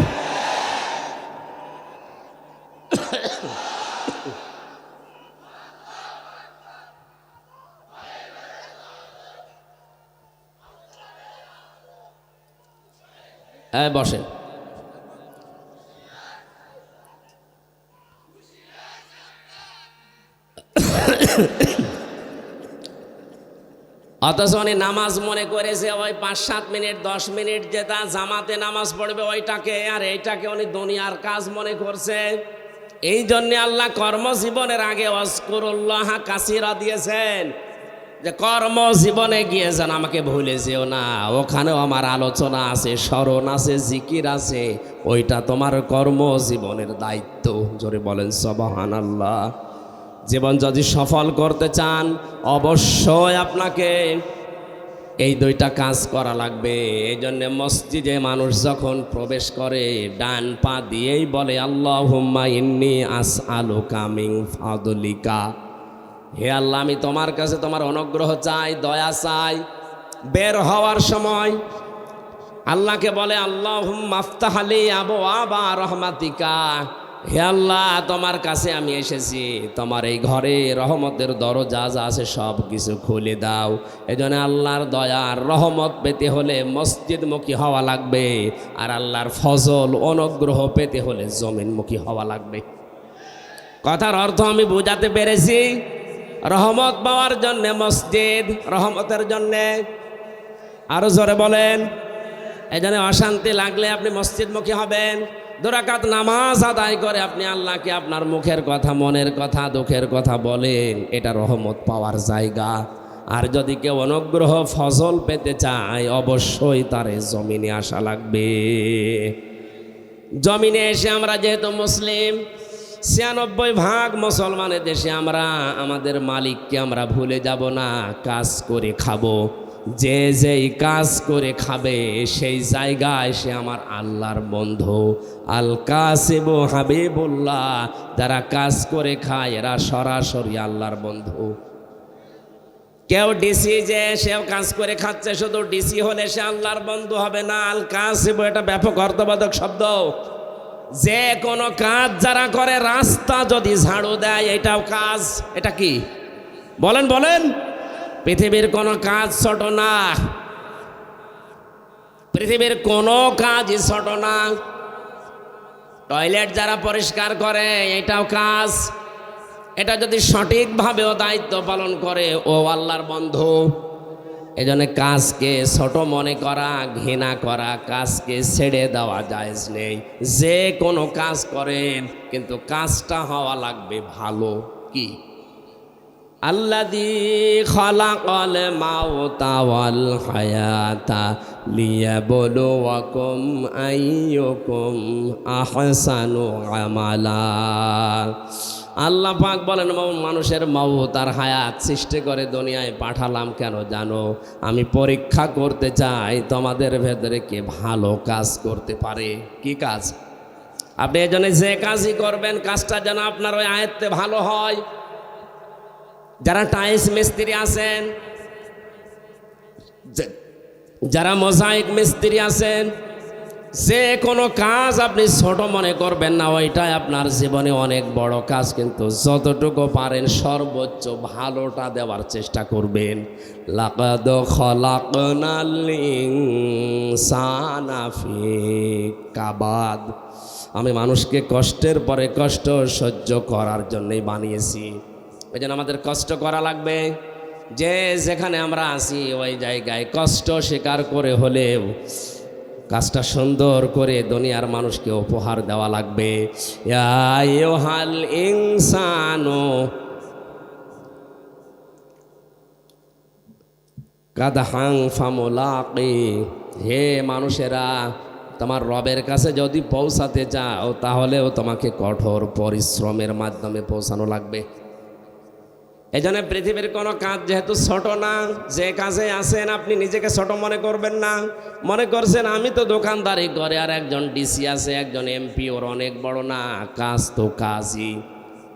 বসেন। অথচ উনি নামাজ মনে করেছে ওই 5-7 মিনিট 10 মিনিট যেটা জামাতে নামাজ পড়বে ওইটাকে, আর এইটাকে উনি দুনিয়ার কাজ মনে করছে। এই জন্যে আল্লাহ কর্মজীবনের আগে ওয়াজকুরুল্লাহ কাসীরা দিয়েছেন, যে কর্মজীবনে গিয়ে যেন আমাকে ভুলে যেও না, ওখানেও আমার আলোচনা আছে, স্মরণ আছে, জিকির আছে, ওইটা তোমার কর্মজীবনের দায়িত্ব। জোরে বলেন সুবহানাল্লাহ। জীবন যদি সফল করতে চান অবশ্যই আপনাকে এই 2টা কাজ করা লাগবে। এই জন্যে মসজিদে মানুষ যখন প্রবেশ করে ডান পা দিয়েই বলে আল্লাহুম্মা ইন্নী আসআলুকা মিন ফাদলিকা, হে আল্লাহ, আমি তোমার কাছে তোমার অনুগ্রহ চাই, দয়া চাই। বের হওয়ার সময় আল্লাহকে বলে, আল্লাহুম্মা আফতাহ লি আবওয়াবা রাহমাতিকা। হে আল্লাহ, তোমার কাছে আমি এসেছি, তোমার এই ঘরে রহমতের দরজা যা আছে সব কিছু খুলে দাও। এজন্য আল্লাহর দয়ার রহমত পেতে হলে মসজিদমুখী হওয়া লাগবে, আর আল্লাহর ফজল অনুগ্রহ পেতে হলে জমিনমুখী হওয়া লাগবে। কথার অর্থ আমি বোঝাতে পেরেছি? রহমত পাওয়ার জন্যে মসজিদ, রহমতের জন্যে আরো জোরে বলেন। এই জন্য অশান্তি লাগলে আপনি মসজিদমুখী হবেন। 2 রাকাত নামাজ আদায় করে আপনি আল্লাহকে আপনার মুখের কথা, মনের কথা, দুঃখের কথা বলেন, এটা রহমত পাওয়ার জায়গা। আর যদি কেউ অনুগ্রহ ফজল পেতে চায়, অবশ্যই তারে জমিনে আসা লাগবে। জমিনে এসে আমরা যেহেতু মুসলিম, 96% মুসলমানের দেশে আমরা আমাদের মালিককে আমরা ভুলে যাব না, কাজ করে খাবো। যে যেই কাজ করে খাবে সেই জায়গায় সে আমার আল্লাহর বন্ধু। আল কাসিবু হাবিবুল্লাহ, যারা কাজ করে খায় এরা সরাসরি আল্লাহর বন্ধু। কেউ ডিসি যে সেও কাজ করে খাচ্ছে, শুধু ডিসি হলে সে আল্লাহর বন্ধু হবে না। আল কাসিবু এটা ব্যাপক অর্থবোধক শব্দ। যে কোনো কাজ যারা করে, রাস্তা যদি ঝাড়ু দেয় এটাও কাজ। এটা কি বলেন বলেন? পৃথিবীর কোনো কাজ ছোট না, পৃথিবীর কোনো কাজই ছোট না। টয়লেট যারা পরিষ্কার করে এটাও কাজ। এটা যদি সঠিকভাবেও দায়িত্ব পালন করে ও আল্লাহর বন্ধু। এজন্য কাজকে ছোট মনে করা, ঘৃণা করা, কাজকে ছেড়ে দেওয়া জায়েজ নেই। যে কোনো কাজ করেন, কিন্তু কাজটা হওয়া লাগবে ভালো। কি? আল্লাযী খালাকাল মাউতা ওয়াল হায়াতা লিয়াবলুয়াকুম আইয়ুকুম আহসানু আমালা। আল্লাহ পাক বলেন, মানুষের মওত আর হায়াত সৃষ্টি করে দুনিয়ায় পাঠালাম কেন জানো? আমি পরীক্ষা করতে চাই তোমাদের ভেতরে কে ভালো কাজ করতে পারে। কি কাজ? আপনি এজন্য যে কাজই করবেন, কাজটা যেন আপনার ওই আয়ত্তে ভালো হয়। যারা টাইলস মিস্ত্রি আছেন, যারা মোজাইক মিস্ত্রি আছেন, যে কোনো কাজ আপনি ছোট মনে করবেন না, ওইটাই আপনার জীবনে অনেক বড় কাজ। কিন্তু যতটুকু পারেন সর্বোচ্চ ভালোটা দেওয়ার চেষ্টা করবেন। লাকাদ খলাকনাল ইনসানা ফি কাবাদ। আমি মানুষকে কষ্টের পরে কষ্ট সহ্য করার জন্যই বানিয়েছি। ওই জন্য আমাদের কষ্ট করা লাগবে। যে যেখানে আমরা আছি ওই জায়গায় কষ্ট স্বীকার করে হলেও কাজটা সুন্দর করে দুনিয়ার মানুষকে উপহার দেওয়া লাগবে। ইয়া আইয়ুহাল ইনসানু কাদহাং ফামুলাকি। হে মানুষেরা, তোমার রবের কাছে যদি পৌঁছাতে চাও তাহলেও তোমাকে কঠোর পরিশ্রমের মাধ্যমে পৌঁছানো লাগবে। এজন্য পৃথিবীর কোনো কাজ যেহেতু ছোট না, যে কাজে আছেন আপনি নিজেকে ছোট মনে করবেন না। মনে করছেন আমি তো দোকানদারি করে, আর একজন ডিসি আছে, একজন এমপি, ওর অনেক বড় না। কাজ তো কাজই।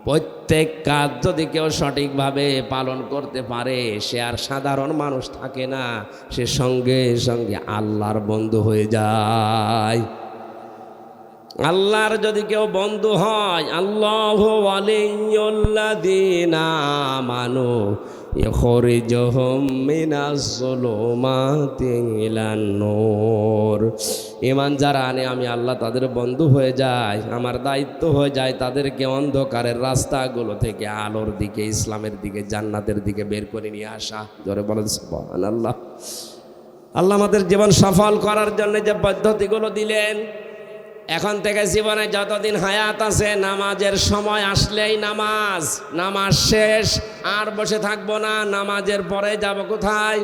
প্রত্যেক কাজ যদি কেউ সঠিকভাবে পালন করতে পারে, সে আর সাধারণ মানুষ থাকে না, সে সঙ্গে সঙ্গে আল্লাহর বন্ধু হয়ে যায়। আল্লাহর যদি কেউ বন্ধু হয়, আল্লাহু ওয়ালিয়ুল্লাযীনা আমানু ইখরিজুহুম মিনাজ যুলুমাতি ইলান নূর। ঈমান যারা আনে আমি আল্লাহ তাদের বন্ধু হয়ে যায়। আমার দায়িত্ব হয়ে যায় তাদেরকে অন্ধকারের রাস্তাগুলো থেকে আলোর দিকে, ইসলামের দিকে, জান্নাতের দিকে বের করে নিয়ে আসা। জোরে বলেন সুবহানাল্লাহ। আল্লাহ আমাদের জীবন সফল করার জন্য যে পদ্ধতিগুলো দিলেন, এখন থেকে জীবনে যতদিন হায়াত আছে নামাজের সময় আসলেই নামাজ, নামাজ শেষ আর বসে থাকবো না। নামাজের পরে যাব কোথায়?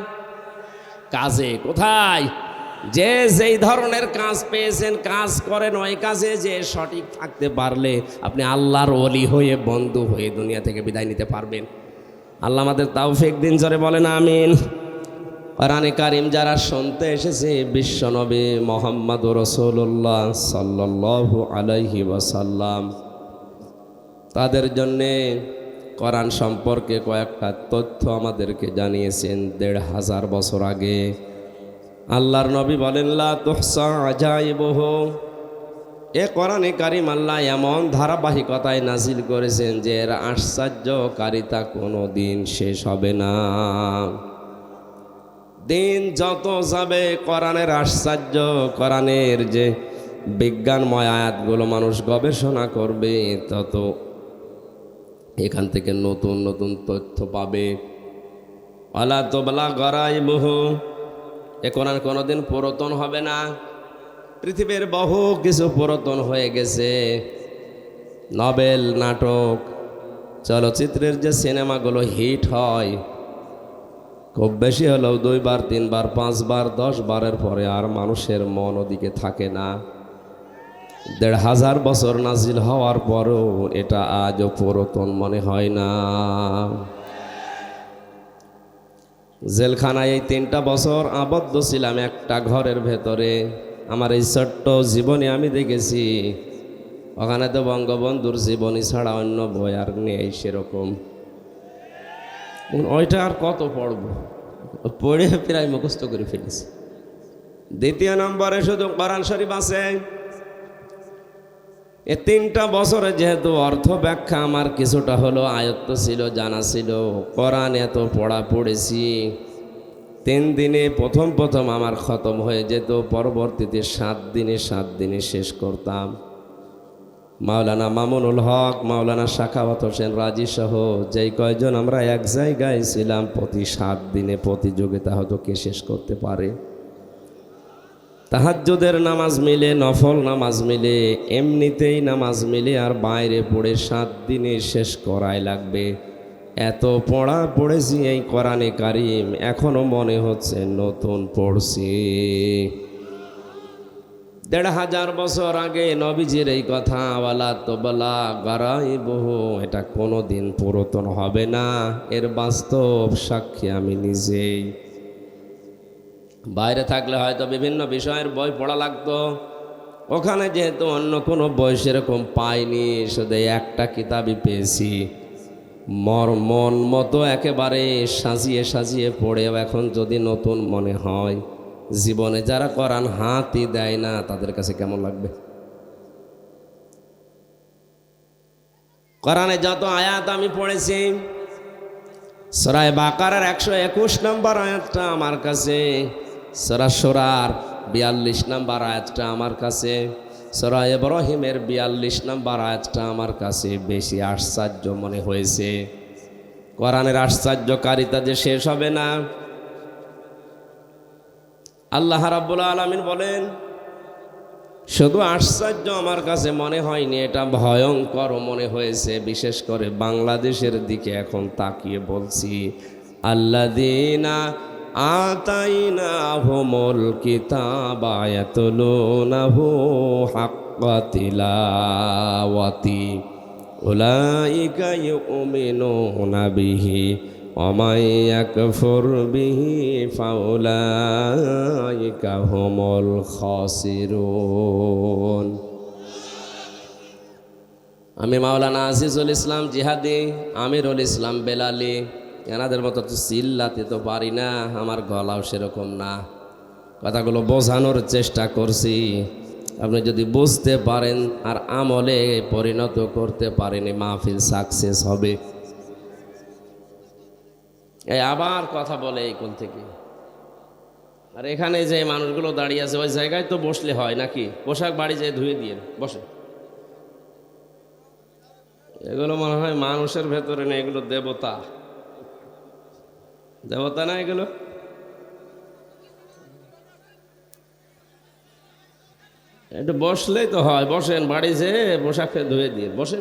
কাজে। কোথায়? যে যেই ধরনের কাজ পেয়েছেন কাজ করেন, ওই কাজে যে সঠিক থাকতে পারলে আপনি আল্লাহর ওলি হয়ে, বন্ধু হয়ে দুনিয়া থেকে বিদায় নিতে পারবেন। আল্লাহ আমাদের তৌফিক দিন। জোরে বলেন আমিন। কোরআনে কারিম যারা শুনতে এসেছে, বিশ্বনবী মুহাম্মদুর রাসূলুল্লাহ সাল্লাল্লাহু আলাইহি ওয়াসাল্লাম, তাদের জন্যে কোরআন সম্পর্কে কয়েকটা তথ্য আমাদেরকে জানিয়েছেন ১৫০০ বছর আগে। আল্লাহর নবী বলেন, লা তুহসা আজাইবুহু, এ কোরআনে কারিম আল্লাহ এমন ধারাবাহিকতায় নাজিল করেছেন যে এর আশ্চর্যকারিতা কোনো দিন শেষ হবে না। দিন যত যাবে কোরআনের আশ্চর্য, কোরআনের যে বিজ্ঞানময় আয়াতগুলো মানুষ গবেষণা করবে, তত এখান থেকে নতুন নতুন তথ্য পাবে। আলা তোবলা গরাইবুহু, এ কোরআন কোনোদিন পুরাতন হবে না। পৃথিবীর বহু কিছু পুরাতন হয়ে গেছে। নভেল, নাটক, চলচ্চিত্রের যে সিনেমাগুলো হিট হয়, খুব বেশি হলেও 2 বার 3 বার 5 বার 10 বারের পরে আর মানুষের মন ওদিকে থাকে না। ১৫০০ বছর নাজিল হওয়ার পরও এটা আজও পুরাতন মনে হয় না। জেলখানায় এই 3টা বছর আবদ্ধ ছিলাম একটা ঘরের ভেতরে। আমার এই ছোট্ট জীবনে আমি দেখেছি, ওখানে তো বঙ্গবন্ধুর জীবনী ছাড়া অন্য বই আর নেই সেরকম। ওইটা আর কত পড়ব, পড়ে প্রায় মুখস্থ করে ফেলেছি। 2য় নম্বরে শুধু কোরআন শরীফ আছে। এই 3টা বছরে যেহেতু অর্থ ব্যাখ্যা আমার কিছুটা হলো আয়ত্ত ছিল, জানা ছিল, কোরআন এত পড়া পড়েছি, 3 দিনে প্রথম আমার খতম হয়ে যেত, পরবর্তীতে 7 দিনে শেষ করতাম। মাওলানা মামুনুল হক, মাওলানা সাখাওয়াত হোসেন রাজি সহ যেই কয়জন আমরা এক জায়গায় ছিলাম, প্রতি 7 দিনে প্রতিযোগিতা হতো কে শেষ করতে পারে। তাহাজ্জুদের নামাজ মিলে, নফল নামাজ মিলে, এমনিতেই নামাজ মিলে, আর বাইরে পড়ে 7 দিনে শেষ করাই লাগবে। এত পড়া পড়েছি এই কোরআনে কারিম, এখনো মনে হচ্ছে নতুন পড়ছি। ১৫০০ বছর আগে নবীজির এই কথা, ওয়ালা তোবলা গরাইবুহু, এটা কোনো দিন পুরাতন হবে না। এর বাস্তব সাক্ষী আমি নিজেই। বাইরে থাকলে হয়তো বিভিন্ন বিষয়ের বই পড়া লাগতো, ওখানে যেহেতু অন্য কোনো বই সেরকম পাইনি, শুধু একটা কিতাবই পেয়েছি। মন মতো একেবারে সাজিয়ে সাজিয়ে পড়েও এখন যদি নতুন মনে হয়, জীবনে যারা কোরআন হাতই দেয় না তাদের কাছে কেমন লাগবে? কোরআনে যত আয়াত আমি পড়েছি, সূরা বাকারার 121 নম্বর আয়াতটা আমার কাছে, সূরা শূরার 42 নম্বর আয়াতটা আমার কাছে, সূরা ইব্রাহিমের 42 নম্বর আয়াতটা আমার কাছে বেশি আশ্চর্য মনে হয়েছে। কোরআনের আশ্চর্যকারিতা যে শেষ হবে না। আল্লাহ রাব্বুল আলামিন বলেন, শুধু আশ্চর্য আমার কাছে মনে হয়নি, এটা ভয়ঙ্কর মনে হয়েছে। বিশেষ করে বাংলাদেশের দিকে এখন তাকিয়ে বলছি, আল্লাযীনা আতাইনাহুমুল কিতাবা ইয়াতলুনাহু হাক্কা তিলাওয়াতি উলাইকা ইউমিনুনা বিহি ওয়া মান ইয়াকফুর বিহি ফাউলাইকা হুমুল খাসিরুন। আমি মাওলানা আজিজুল ইসলাম জিহাদি, আমিরুল ইসলাম বেলালি, এনাদের মতো তো চিল্লাতে তো পারি না, আমার গলাও সেরকম না। কথাগুলো বোঝানোর চেষ্টা করছি, আপনি যদি বুঝতে পারেন আর আমলে পরিণত করতে পারেন, মাহফিল সাকসেস হবে। এই আবার কথা বলে এই কোন থেকে, আর এখানে যে মানুষগুলো দাঁড়িয়ে আছে ওই জায়গায় তো বসলে হয় নাকি? পোশাক বাড়ি যেয়ে ধুয়ে দিয়ে বসে। এগুলো মনে হয় মানুষের ভেতরে নেই, এগুলো দেবতা। দেবতা না এগুলো? একটু বসলেই তো হয়, বসেন, বাড়ি যেয়ে পোশাককে ধুয়ে দিয়ে বসে।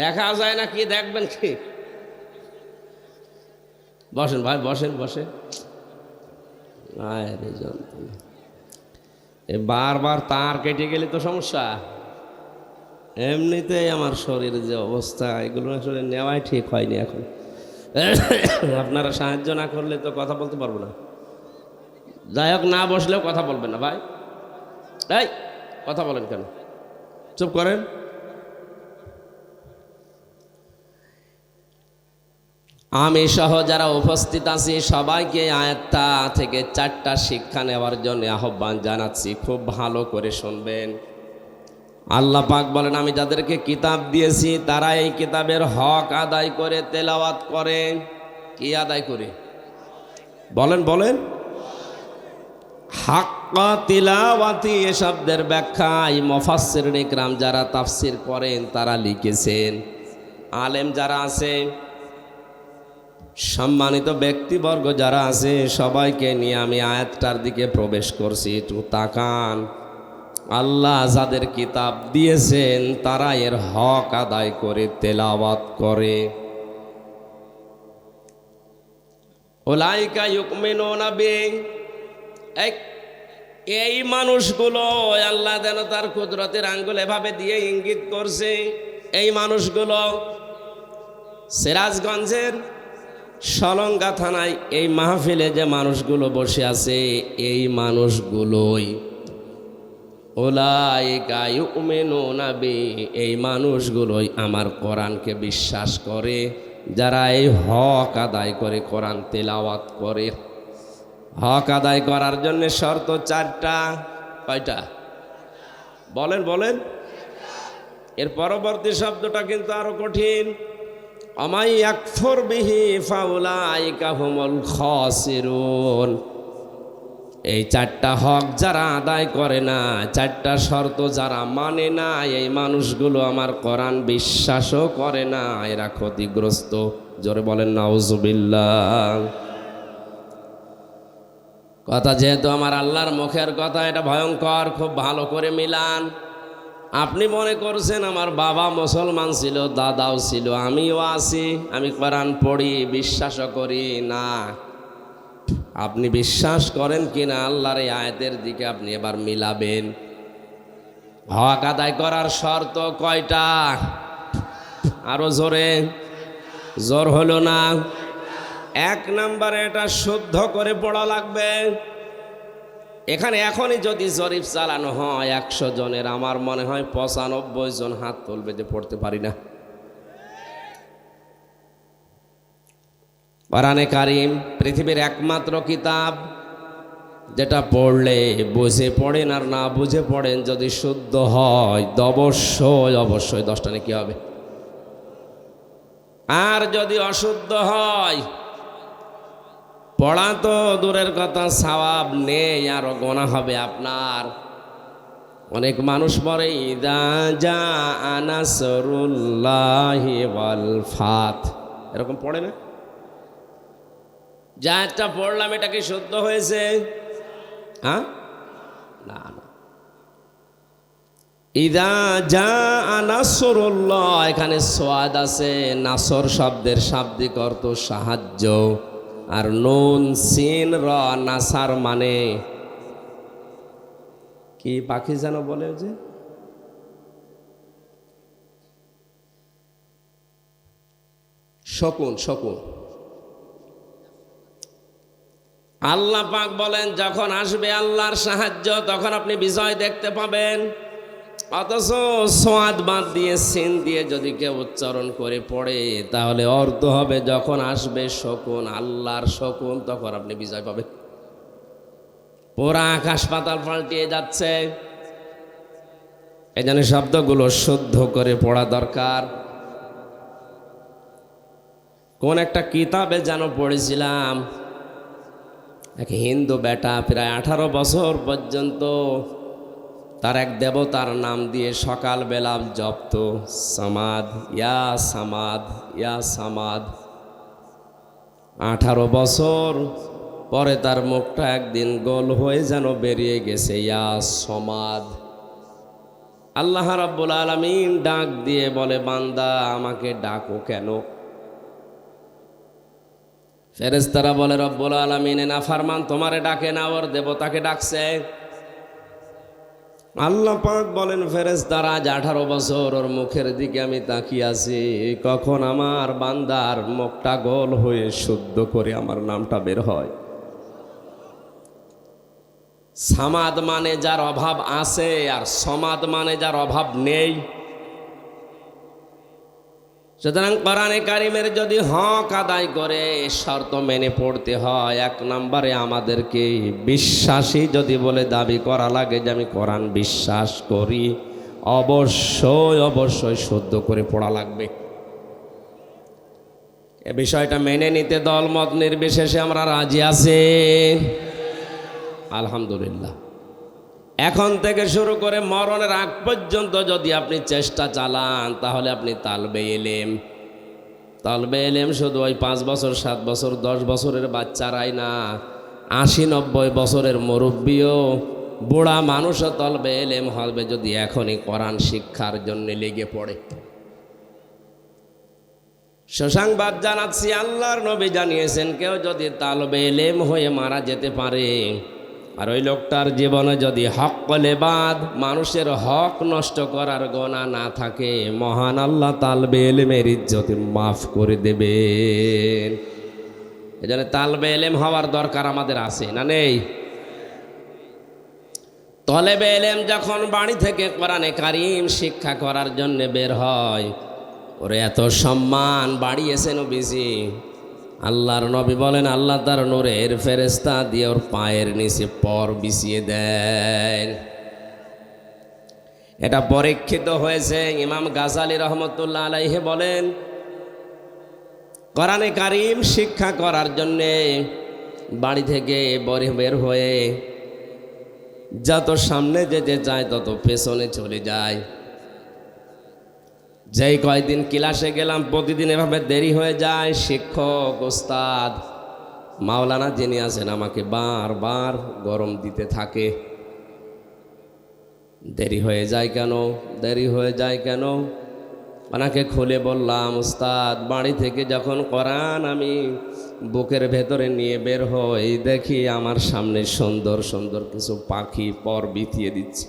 দেখা যায় না কি দেখবেন কি? বসেন ভাই, বসেন বসেন। বারবার তার কেটে গেলে তো সমস্যা। এমনিতেই আমার শরীরের যে অবস্থা, এগুলো আসলে নেওয়াই ঠিক হয়নি এখন। আপনারা সাহায্য না করলে তো কথা বলতে পারবো না। যাই হোক, না বসলেও কথা বলবেন না ভাই। এই কথা বলেন কেন? চুপ করেন। আমি সহ যারা উপস্থিত আছি সবাইকে আয়াতটা থেকে 4টা শিক্ষা নেওয়ার জন্য আহ্বান জানাচ্ছি। খুব ভালো করে শুনবেন। আল্লাহ পাক বলেন, আমি যাদেরকে কিতাব দিয়েছি তারা এই কিতাবের হক আদায় করে তেলাওয়াত করে। কি আদায় করে? বলেন বলেন। হাক্কা তিলাওয়াতি এ শব্দের ব্যাখ্যায় মুফাসসিরিন ইকরাম যারা তাফসীর করেন তারা লিখেছেন, আলেম যারা আছে, সম্মানিত ব্যক্তিবর্গ যারা আছে, সবাইকে নিয়ে আমি আয়াতটার দিকে প্রবেশ করছি। একটু তাকান। আল্লাহ যাদের কিতাব দিয়েছেন তারা এর হক আদায় করে তেলাওয়াত করে। উলাইকা ইউমিনুনা বিহি, এই মানুষগুলো আল্লাহ যেন তার কুদরতের আঙ্গুল এভাবে দিয়ে ইঙ্গিত করছে। এই মানুষগুলো সিরাজগঞ্জের সলঙ্গা থানায় এই মাহফিলে যে মানুষগুলো বসে আছে, এই মানুষগুলোই উলাইকা ইউমিনুনা বিহি, এই মানুষগুলোই আমার কোরআনকে বিশ্বাস করে, যারা এই হক আদায় করে কোরআন তেলাওয়াত করে। হক আদায় করার জন্য শর্ত 4টা। কয়টা? বলেন বলেন। এর পরবর্তী শব্দটা কিন্তু আরো কঠিন। আমাই ইয়াকফুর বিহি ফাউলাইকা হুমুল খাসিরুন। এই 4টা হক যারা আদায় করে না, 4টা শর্ত যারা মানে না, এই মানুষগুলো আমার কোরআন বিশ্বাসও করে না, এরা ক্ষতিগ্রস্ত। জোরে বলেন নাউজুবিল্লাহ। কথা যেহেতু আমার আল্লাহর মুখের কথা, এটা ভয়ঙ্কর। খুব ভালো করে মিলান। আপনি মনে করছেন আমার বাবা মুসলমান ছিল, দাদাও ছিল, আমিও আছি, আমি কোরআন পড়ি, বিশ্বাসও করি না। আপনি বিশ্বাস করেন কিনা আল্লাহর এই আয়াতের দিকে আপনি এবার মিলাবেন। হক আদায় করার শর্ত কয়টা? আরো জোরে। জোর হলো না। 1 নম্বরে এটা শুদ্ধ করে পড়া লাগবে। এখানে এখনই যদি জরিপ চালানো হয় 100 জনের, আমার মনে হয় 95 জন হাত তুলবে যে পড়তে পারি না। কোরআনে কারীম পৃথিবীর একমাত্র কিতাব যেটা পড়লে বুঝে পড়েন আর না বুঝে পড়েন, যদি শুদ্ধ হয় অবশ্যই অবশ্যই 10টা নেকি হবে। আর যদি অশুদ্ধ হয়, পড়া তো দূরের কথা, সওয়াব নেই, আরো গোনা হবে আপনার। অনেক মানুষ পড়ে ইদা জাআ নাসরুল্লাহি ওয়াল ফাত, এরকম পড়ে না? যা একটা পড়লাম এটা কি শুদ্ধ হয়েছে? হ্যাঁ, না না। ইদা জাআ নাসরুল্লাহ, এখানে সোয়াদ আছে। নাসর শব্দের শাব্দিক অর্থ সাহায্য, আর নুন সিন র নাসার মানে কি? পাখি যেন বলে যে শকুন, শকুন। আল্লাহ পাক বলেন যখন আসবে আল্লাহর সাহায্য তখন আপনি বিজয় দেখতে পাবেন। অথচ সোয়াদ বাদ দিয়ে সিন দিয়ে যদি কেউ উচ্চারণ করে পড়ে, তাহলে অর্থ হবে যখন আসবে শকুন, আল্লাহর শকুন, তখন আপনি বিজয় পাবেন। পুরা আকাশ পাতাল পাল্টিয়ে যাচ্ছে। এই জন্য শব্দগুলো শুদ্ধ করে পড়া দরকার। কোন একটা কিতাবে যেন পড়েছিলাম, এক হিন্দু বেটা প্রায় 18 বছর পর্যন্ত তার এক দেবতার নাম দিয়ে সকালবেলা জপত, সামাদ ইয়া সামাদ ইয়া সামাদ। 18 বছর পরে তার মুখটা একদিন গোল হয়ে যেন বেরিয়ে গেছে ইয়া সমাদ। আল্লাহ রাব্বুল আলামিন ডাক দিয়ে বলে, বান্দা আমাকে ডাকো কেন? ফেরেশতারা বলে, রব্বুল আলামিন নাফরমান তোমারে ডাকে না, ওর দেবতাকে ডাকছে। আল্লাহ পাক বলেন, ফেরেশতারা আজ 18 বছর ওর মুখের দিকে আমি তাকিয়ে আছি, কখন আমার বান্দার মুখটা গোল হয়ে শুদ্ধ করে আমার নামটা বের হয়। সামাদ মানে যার অভাব আছে, আর সমাদ মানে যার অভাব নেই। সুতরাং কোরআনে কারিমের যদি হক আদায় করে শর্ত মেনে পড়তে হয়, এক নম্বরে আমাদেরকে বিশ্বাসী যদি বলে দাবি করা লাগে যে আমি কোরআন বিশ্বাস করি, অবশ্যই অবশ্যই শুদ্ধ করে পড়া লাগবে। এ বিষয়টা মেনে নিতে দলমত নির্বিশেষে আমরা রাজি আছি আলহামদুলিল্লাহ। এখন থেকে শুরু করে মরণের আগ পর্যন্ত যদি আপনি চেষ্টা চালান তাহলে আপনি তালবে এলেম শুধু ওই 5 বছর 7 বছর 10 বছরের বাচ্চারাই না, 80-90 বছরের মুরব্বীও, বুড়া মানুষও তালবে এলেম হবে যদি এখনই কোরআন শিক্ষার জন্য লেগে পড়ে। সুসংবাদ জানাচ্ছি, আল্লাহর নবী জানিয়েছেন কেউ যদি তালবে এলেম হয়ে মারা যেতে পারে আর ওই লোকটার জীবনে যদি হক কলেবাদ মানুষের হক নষ্ট করার গোনা না থাকে, মহান আল্লাহ তালবে এলেমের ইজ্জত মাফ করে দেবেন। এজন্য তালবে এলেম হওয়ার দরকার আমাদের আছে না নেই? তলেবে এলেম যখন বাড়ি থেকে কোরআনে কারিম শিক্ষা করার জন্য বের হয়, ওরে এত সম্মান বাড়িয়েছেন নবীজি। আল্লাহর নবী বলেন আল্লাহ তার নূরের ফেরেশতা দিয়ে ওর পায়ের নিচে পর বিছিয়ে দেন। এটা পরীক্ষিত হয়েছে। ইমাম গাজালি রহমতুল্লাহ আলাইহি বলেন কোরআনে কারিম শিক্ষা করার জন্যে বাড়ি থেকে বের হয়ে যত সামনে যেতে যায় তত পেছনে চলে যায়। যেই কয়দিন ক্লাসে গেলাম প্রতিদিন এভাবে দেরি হয়ে যায়, শিক্ষক ওস্তাদ মাওলানা যিনি আছেন আমাকে বারবার গরম দিতে থাকে, দেরি হয়ে যায় কেন। ওনাকে খুলে বললাম ওস্তাদ বাড়ি থেকে যখন কোরআন আমি বুকের ভেতরে নিয়ে বের হই দেখি আমার সামনে সুন্দর সুন্দর কিছু পাখি পর বিছিয়ে দিচ্ছে।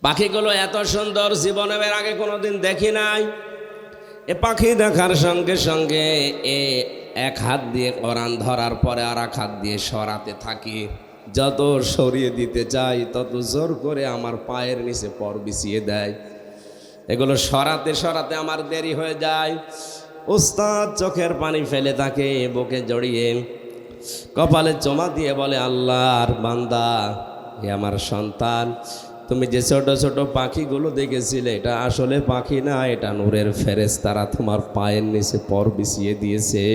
পাখিগুলো এত সুন্দর জীবনে এর আগে কোনোদিন দেখি নাই। এ পাখি দেখার সঙ্গে সঙ্গে এক হাত দিয়ে কোরআন ধরার পরে আর এক হাত দিয়ে সরাতে থাকি। যত সরিয়ে দিতে চাই তত জোর করে আমার পায়ের নিচে পর বিছিয়ে দেয়। এগুলো সরাতে সরাতে আমার দেরি হয়ে যায়। উস্তাদ চোখের পানি ফেলে তাকে বুকে জড়িয়ে কপালে চমা দিয়ে বলে আল্লাহর বান্দা, হে আমার সন্তান, তুমি যে ছোট ছোট পাখিগুলো দেখেছিলে এটা আসলে পাখি না, এটা নূরের ফেরেশতারা তোমার পায়ের নিচে পর বিছিয়ে দিয়েছে।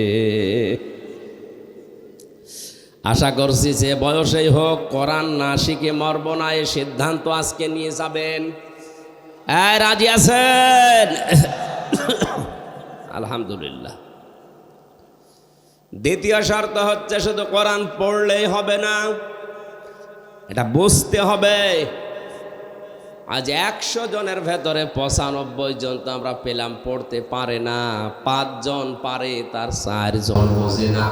আশা করছি যে বয়সেই হোক কোরআন না শিখে মরব না, এ সিদ্ধান্ত আজকে নিয়ে যাবেন। রাজি আছেন? আলহামদুলিল্লাহ। দ্বিতীয় শর্ত হচ্ছে শুধু কোরআন পড়লেই হবে না, এটা বুঝতে হবে। আজ 100 জনের ভেতরে 95 জন তো আমরা পেলাম পড়তে পারে না, 5 জন পারে, তার 4 জন বোঝে না।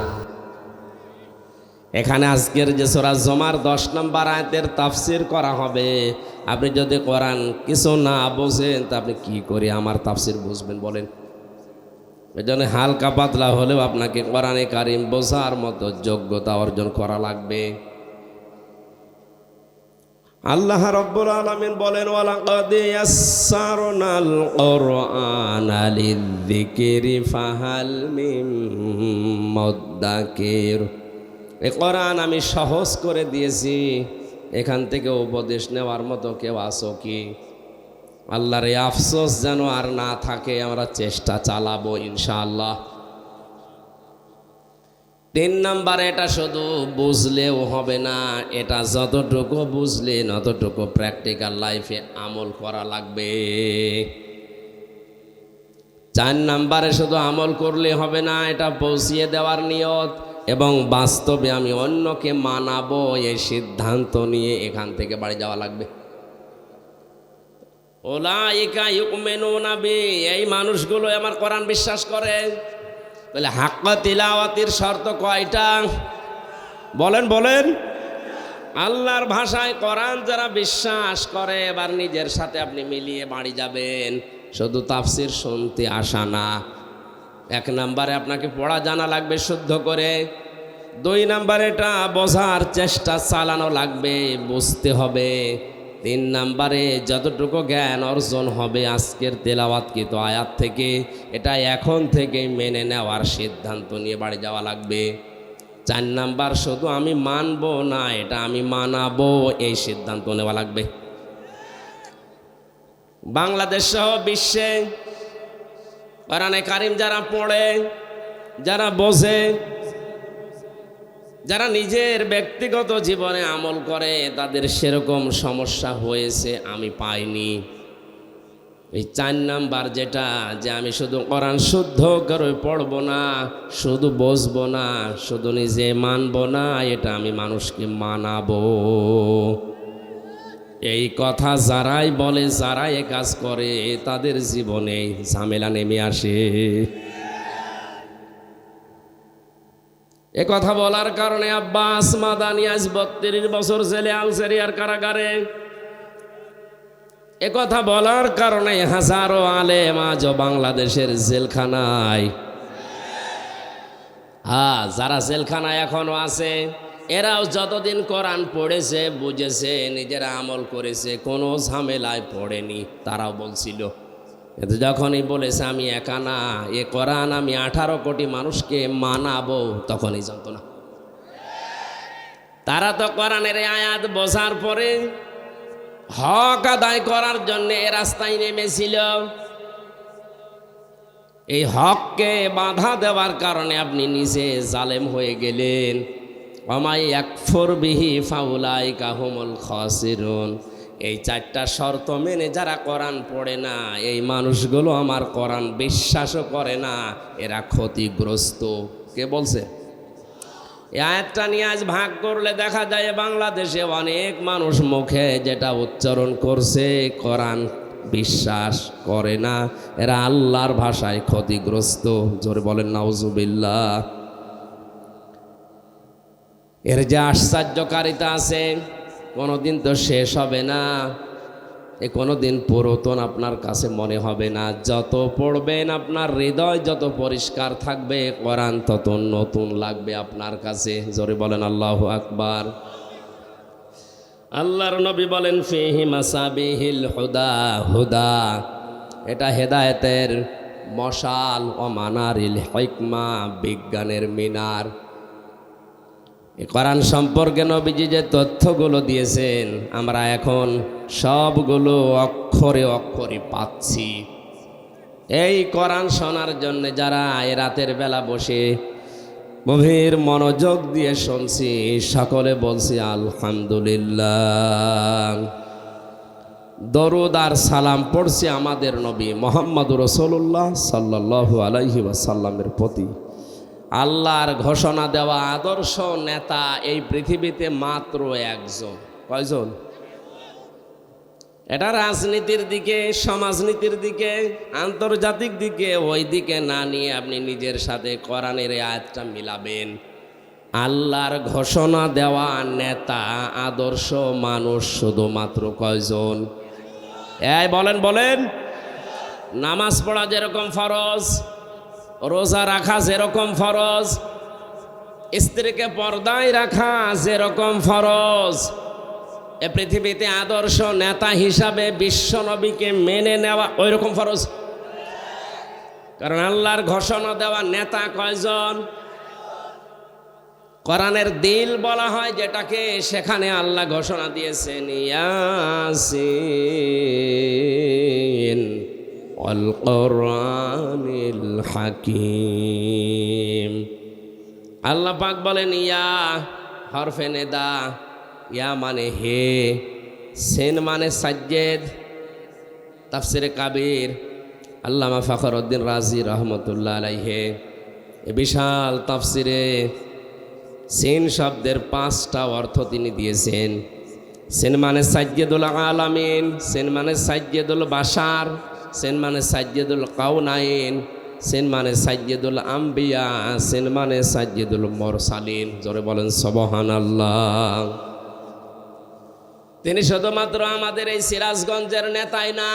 এখানে আজকের যে সূরা জুমার 10 নম্বর আয়াতের তাফসীর করা হবে, আপনি যদি কোরআন কিছু না বোঝেন তা আপনি কি করে আমার তাফসীর বুঝবেন বলেন? এজন্য হালকা পাতলা হলেও আপনাকে কোরআনে কারিম বোঝার মতো যোগ্যতা অর্জন করা লাগবে। আল্লাহ রাব্বুল আলামিন বলেন ওয়ালাকাদ ইয়াসসারনাল কুরআনা লিযিকরি ফাহাল মিন মুদ্দাকির। এই কোরআন আমি সহজ করে দিয়েছি, এখান থেকে উপদেশ নেওয়ার মতো কেউ আছো কি? আল্লাহর এই আফসোস যেন আর না থাকে, আমরা চেষ্টা চালাবো ইনশাআল্লাহ। 3 নম্বরে এটা শুধু বুঝলেও হবে না, এটা যতটুকু বুঝলেন অতটুকু প্র্যাকটিক্যাল লাইফে আমল করা লাগবে। 4 নম্বরে শুধু আমল করলে হবে না, এটা পৌঁছিয়ে দেওয়ার নিয়ত এবং বাস্তবে আমি অন্যকে মানাবো এই সিদ্ধান্ত নিয়ে এখান থেকে বাড়ি যাওয়া লাগবে। উলাইকা ইউমিনুনা বি, এই মানুষগুলো আমার কোরআন বিশ্বাস করে। তাহলে হাক্কা তিলাওয়াতের শর্ত কয়টা? বলেন বলেন। আল্লাহর ভাষায় কোরআন যারা বিশ্বাস করে, এবার নিজের সাথে আপনি মিলিয়ে বাড়ি যাবেন। শুধু তাফসির শুনতে আসা না। 1 নম্বরে আপনাকে পড়া জানা লাগবে শুদ্ধ করে। 2 নম্বরে এটা বোঝার চেষ্টা চালানো লাগবে, বুঝতে হবে। 3 নম্বরে যতটুকু জ্ঞান অর্জন হবে আজকের তেলাওয়াতকৃত আয়াত থেকে, এটা এখন থেকে মেনে নেওয়ার সিদ্ধান্ত নিয়ে বাড়ি যাওয়া লাগবে। 4 নাম্বার, শুধু আমি মানবো না, এটা আমি মানাবো, এই সিদ্ধান্ত নেওয়া লাগবে। বাংলাদেশ সহ বিশ্বে কোরআনে কারিম যারা পড়ে, যারা বোঝে, যারা নিজের ব্যক্তিগত জীবনে আমল করে, তাদের সেরকম সমস্যা হয়েছে আমি পাইনি। এই 4 নাম্বার যেটা, যে আমি শুধু কোরআন শুদ্ধ করে পড়বো না, শুধু বুঝবো না, শুধু নিজে মানবো না, এটা আমি মানুষকে মানাবো। এই কথা যারাই বলে, যারাই এ কাজ করে, তাদের জীবনে ঝামেলা নেমে আসে। এ কথা বলার কারণে আব্বাস মাদানি আজ 32 বছর জেলে, আলজেরিয়ার কারাগারে। এ কথা বলার কারণে হাজারো আলেম আজও বাংলাদেশের জেলখানায়। যারা জেলখানায় এখনো আছে, এরাও যতদিন কোরআন পড়েছে, বুঝেছে, নিজেরা আমল করেছে, কোনো ঝামেলায় পড়েনি। তারাও বলছিল, কিন্তু যখনই বলেছে আমি একা না, এ কোরআন আমি 18 কোটি মানুষকে মানাবো, তখনই জানতো না। তারা তো কোরআনের আয়াত বোঝার পরে হক আদায় করার জন্য এ রাস্তায় নেমেছিল। এই হককে বাধা দেওয়ার কারণে আপনি নিজে জালেম হয়ে গেলেন। ওমাই ইয়াকফুর বিহি ফাউলাইকা হুমুল খাসিরুন। এই 4টা শর্ত মেনে যারা কোরআন পড়ে না, এই মানুষগুলো আমার কোরআন বিশ্বাসও করে না, এরা ক্ষতিগ্রস্ত। কে বলছে? এই আয়াতটা নিয়ে আজ ভাগ করলে দেখা যায় বাংলাদেশে অনেক মানুষ মুখে যেটা উচ্চারণ করছে, কোরআন বিশ্বাস করে না, এরা আল্লাহর ভাষায় ক্ষতিগ্রস্ত। জোরে বলেন নাউজুবিল্লাহ। এর যে আশ্চর্যকারিতা আছে, কোনোদিন তো শেষ হবে না, এ কোনোদিন পুরাতন আপনার কাছে মনে হবে না। যত পড়বেন আপনার হৃদয় যত পরিষ্কার থাকবে, কোরআন তত নতুন লাগবে আপনার কাছে। জোরে বলেন আল্লাহু আকবার। আল্লাহর নবী বলেন ফিহি মাসাবিহিল হুদা, হুদা এটা হেদায়েতের মশাল, ও মানারিল হিকমা বিজ্ঞানের মিনার। এই কোরআন সম্পর্কে নবীজি যে তথ্যগুলো দিয়েছেন, আমরা এখন সবগুলো অক্ষরে অক্ষরে পাচ্ছি। এই কোরআন শোনার জন্য যারা এই রাতের বেলা বসে গভীর মনোযোগ দিয়ে শুনছি, সকলে বলছি আলহামদুলিল্লাহ। দরুদ আর সালাম পড়ছি আমাদের নবী মুহাম্মদুর রাসূলুল্লাহ সাল্লাল্লাহু আলাইহি ওয়াসাল্লামের প্রতি। আল্লাহর ঘোষণা দেওয়া আদর্শ নেতা এই পৃথিবীতে মাত্র একজন। কয়জন? এটা রাজনীতির দিকে, সমাজনীতির দিকে, আন্তর্জাতিক দিকে, ওই দিকে না নিয়ে আপনি নিজের সাথে কোরআনের আয়াতটা মিলাবেন। আল্লাহর ঘোষণা দেওয়া নেতা, আদর্শ মানুষ শুধুমাত্র কয়জন? এই বলেন বলেন। নামাজ পড়া যেরকম ফরজ, রোজা রাখা যেরকম ফরজ, স্ত্রীকে পর্দায় রাখা যেরকম ফরজ, এ পৃথিবীতে আদর্শ নেতা হিসাবে বিশ্ব নবীকে মেনে নেওয়া ওই রকম ফরজ। কারণ আল্লাহর ঘোষণা দেওয়া নেতা কয়জন? কোরআনের দিল বলা হয় যেটাকে, সেখানে আল্লাহ ঘোষণা দিয়েছেন ইয়াসিন ওয়াল কোরআনিল হাকিম। আল্লাহ পাক বলেন ইয়া হরফে নেদা, ইয়া মানে হে, সেন মানে সাজ্জেদ। তাফসিরে কাবির আল্লামা ফখরউদ্দিন রাজি রহমতুল্লাহ আলাইহি এ বিশাল তাফসিরে সেন শব্দের 5টা অর্থ তিনি দিয়েছেন। সেন মানে সাজ্জেদুল আলামিন, সেন মানে সাজ্জেদুল বাশার, সেন মানে সাজ্জেদুল কাউনাইন, সেন মানে সাজ্জেদুল আম্বিয়া, সেন মানে সাজ্জেদুল মুরসালিন। জোরে বলেন সুবহানাল্লাহ। তিনি শুধুমাত্র আমাদের এই সিরাজগঞ্জের নেতাই না,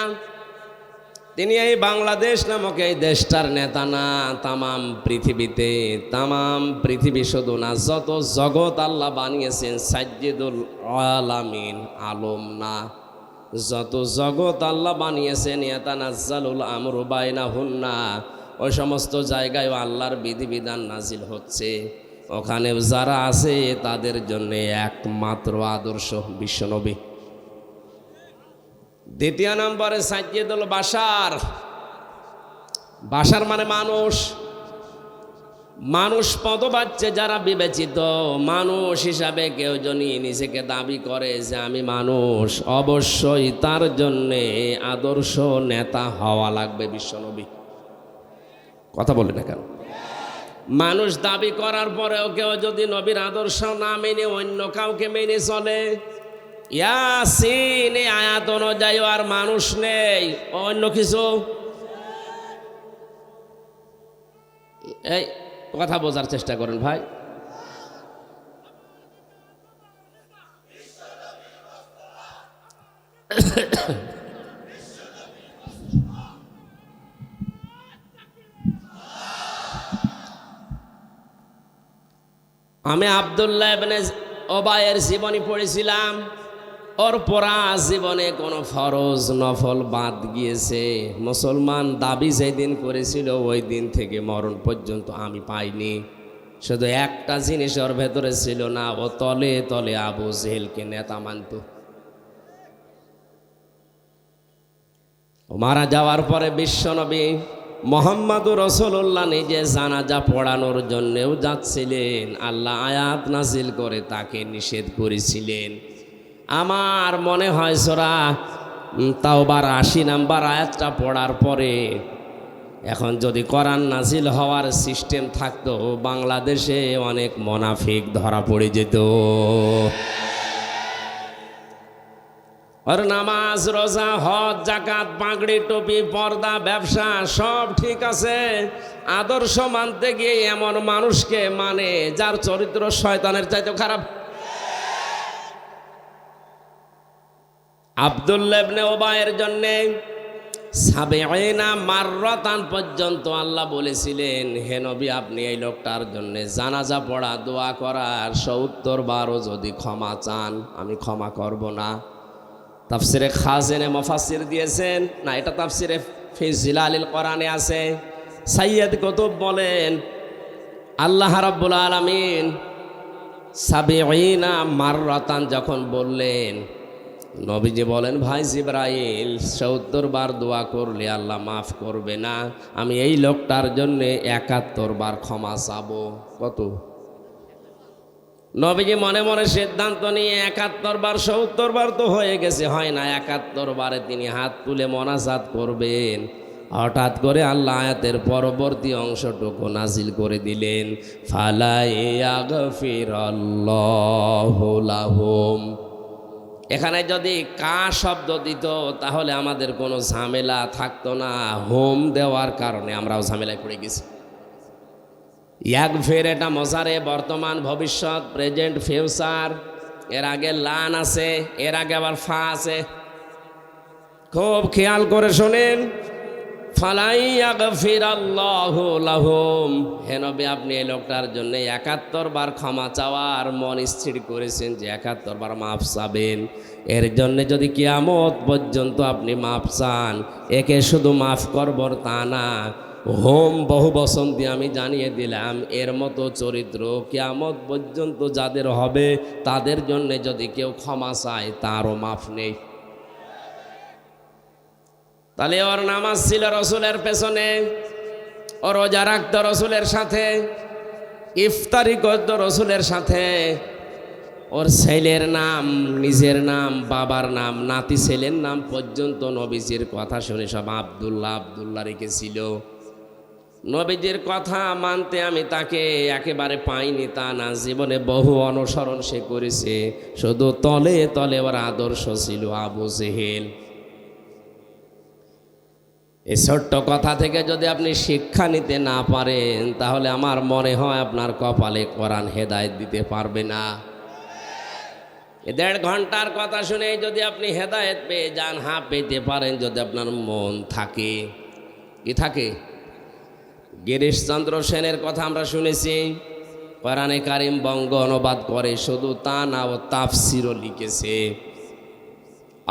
তিনি এই বাংলাদেশ নামক এই দেশটার নেতা না, তামাম পৃথিবীতে, তামাম পৃথিবী শুধু না, যত জগৎ আল্লাহ বানিয়েছেন সাজ্জিদুল আলামিন, আলম না, যত জগৎ আল্লাহ বানিয়েছেন ইয়াতানাজ্জালুল আমরু বাইনাহুন্না, ওই সমস্ত জায়গায় আল্লাহর বিধিবিধান নাজিল হচ্ছে। ওখানে যারা আছে তাদের জন্য একমাত্র আদর্শ বিশ্বনবী। দ্বিতীয় নম্বরে সাজ্জিদুল বাশার। বাশার মানে মানুষ, মানুষ পদবাচ্যে যারা বিবেচিত মানুষ হিসাবে কেউ যদি নিজেকে দাবি করে যে আমি মানুষ, অবশ্যই তার জন্যে আদর্শ নেতা হওয়া লাগবে বিশ্বনবী। কথা বলে না কেন? মানুষ দাবি করার পরেও কেউ যদি নবীর আদর্শ না মেনে অন্য কাউকে মেনে চলে, ইয়াসিন এই আয়াত অনুযায়ী আর মানুষ নেই, অন্য কিছু। এই কথা বোঝার চেষ্টা করেন ভাই। আমি আব্দুল্লাহ ইবনে ওবায়ের জীবনী পড়েছিলাম। ওর পড়া জীবনে কোনো ফরজ নফল বাদ গিয়েছে। মুসলমান দাবি যেদিন করেছিল ওই দিন থেকে মরণ পর্যন্ত আমি পাইনি। শুধু একটা জিনিস ওর ভেতরে ছিল না, ও তলে তলে আবু জেহেলকে নেতা মানত। মারা যাওয়ার পরে বিশ্বনবী মুহাম্মদুর রাসূলুল্লাহ নিজে জানাজা পড়ানোর জন্যেও যাচ্ছিলেন। আল্লাহ আয়াত নাজিল করে তাকে নিষেধ করেছিলেন। আমার মনে হয় সূরা তাওবার 80 নাম্বার আয়াতটা পড়ার পরে এখন যদি কোরআন নাজিল হওয়ার সিস্টেম থাকতো, বাংলাদেশে অনেক মুনাফিক ধরা পড়ে যেত। আর নামাজ, রোজা, হজ, যাকাত, পাগড়ি, টুপি, পর্দা, ব্যবসা সব ঠিক আছে, আদর্শ মানতে গিয়ে এমন মানুষকে মানে যার চরিত্র শয়তানের চাইতে খারাপ। আব্দুল্লাহ ইবনে ওবায়ের জন্য ৭০ মাররাতান পর্যন্ত আল্লাহ বলেছিলেন, হে নবী আপনি এই লোকটার জন্য জানাজা পড়া, দোয়া করার ৭০ বারও যদি ক্ষমা চান আমি ক্ষমা করব না। তাফসিরে খাজিনে মুফাসসির দিয়েছেন না, এটা তাফসিরে ফি জিলালিল কোরআনে আছে। সাইয়্যিদ কুতুব বলেন আল্লাহ রাব্বুল আলামিন ৭০ মাররাতান যখন বললেন, নবীজি বলেন ভাই জিবরাইল ৭০ বার দোয়া করলে আল্লাহ মাফ করবে না, আমি এই লোকটার জন্য ৭১ বার ক্ষমা চাবো। কত? নবীজি মনে মনে সিদ্ধান্ত নিয়ে ৭১ বার, ৭০ বার তো হয়ে গেছে, হয় না, ৭১ বারে তিনি হাত তুলে মোনাজাত করবেন। হঠাৎ করে আল্লাহ আয়াতের পরবর্তী অংশটুকু নাজিল করে দিলেন, ফালা ইয়াগফিরাল্লাহু লাহুম। এখানে যদি কা শব্দ দিত তাহলে আমাদের কোনো ঝামেলা থাকতো না। হোম দেওয়ার কারণে আমরাও ঝামেলায় পড়ে গেছি। ইয়াগফির এটা মজারে, বর্তমান, ভবিষ্যৎ, প্রেজেন্ট, ফিউচার। এর আগে লান আছে, এর আগে আবার ফা আছে। খুব খেয়াল করে শোনেন, ফালাই ইয়াগফিরাল্লাহু লাহুম। হে নবী আপনি এই লোকটার জন্য ৭১ বার ক্ষমা চাওয়ার মন স্থির করেছেন যে ৭১ বার মাফ চাবেন। এর জন্য যদি কিয়ামত পর্যন্ত আপনি মাফ চান, একে শুধু মাফ করবর তা না, হোম বহু বচন দিয়ে আমি জানিয়ে দিলাম, এর মতো চরিত্র কিয়ামত পর্যন্ত যাদের হবে তাদের জন্য যদি কেউ ক্ষমা চায় তারও মাফ নেই। তাহলে ওর নামাজ ছিল রসুলের পেছনে, ও রোজা রাখত রসুলের সাথে, ইফতারি করত রসুলের সাথে, ওর ছেলের নাম, নিজের নাম, বাবার নাম, নাতি ছেলের নাম পর্যন্ত নবীজির কথা শুনে সব আব্দুল্লাহ আব্দুল্লাহ রেখেছিল। নবীজির কথা মানতে আমি তাকে একেবারে পাইনি তা না, জীবনে বহু অনুসরণ সে করেছে, শুধু তলে তলে ওর আদর্শ ছিল আবু জেহেল। এই ছোট্ট কথা থেকে যদি আপনি শিক্ষা নিতে না পারেন তাহলে আমার মনে হয় আপনার কপালে কোরআন হেদায়েত দিতে পারবে না। দেড় ঘন্টার কথা শুনে যদি আপনি হেদায়েত পেয়ে যান, হ্যাঁ পেতে পারেন যদি আপনার মন থাকে। কি থাকে? গিরিশচন্দ্র সেনের কথা আমরা শুনেছি, কোরআনে কারিম বঙ্গ অনুবাদ করে, শুধু তা না, ও তাফসিরও লিখেছে।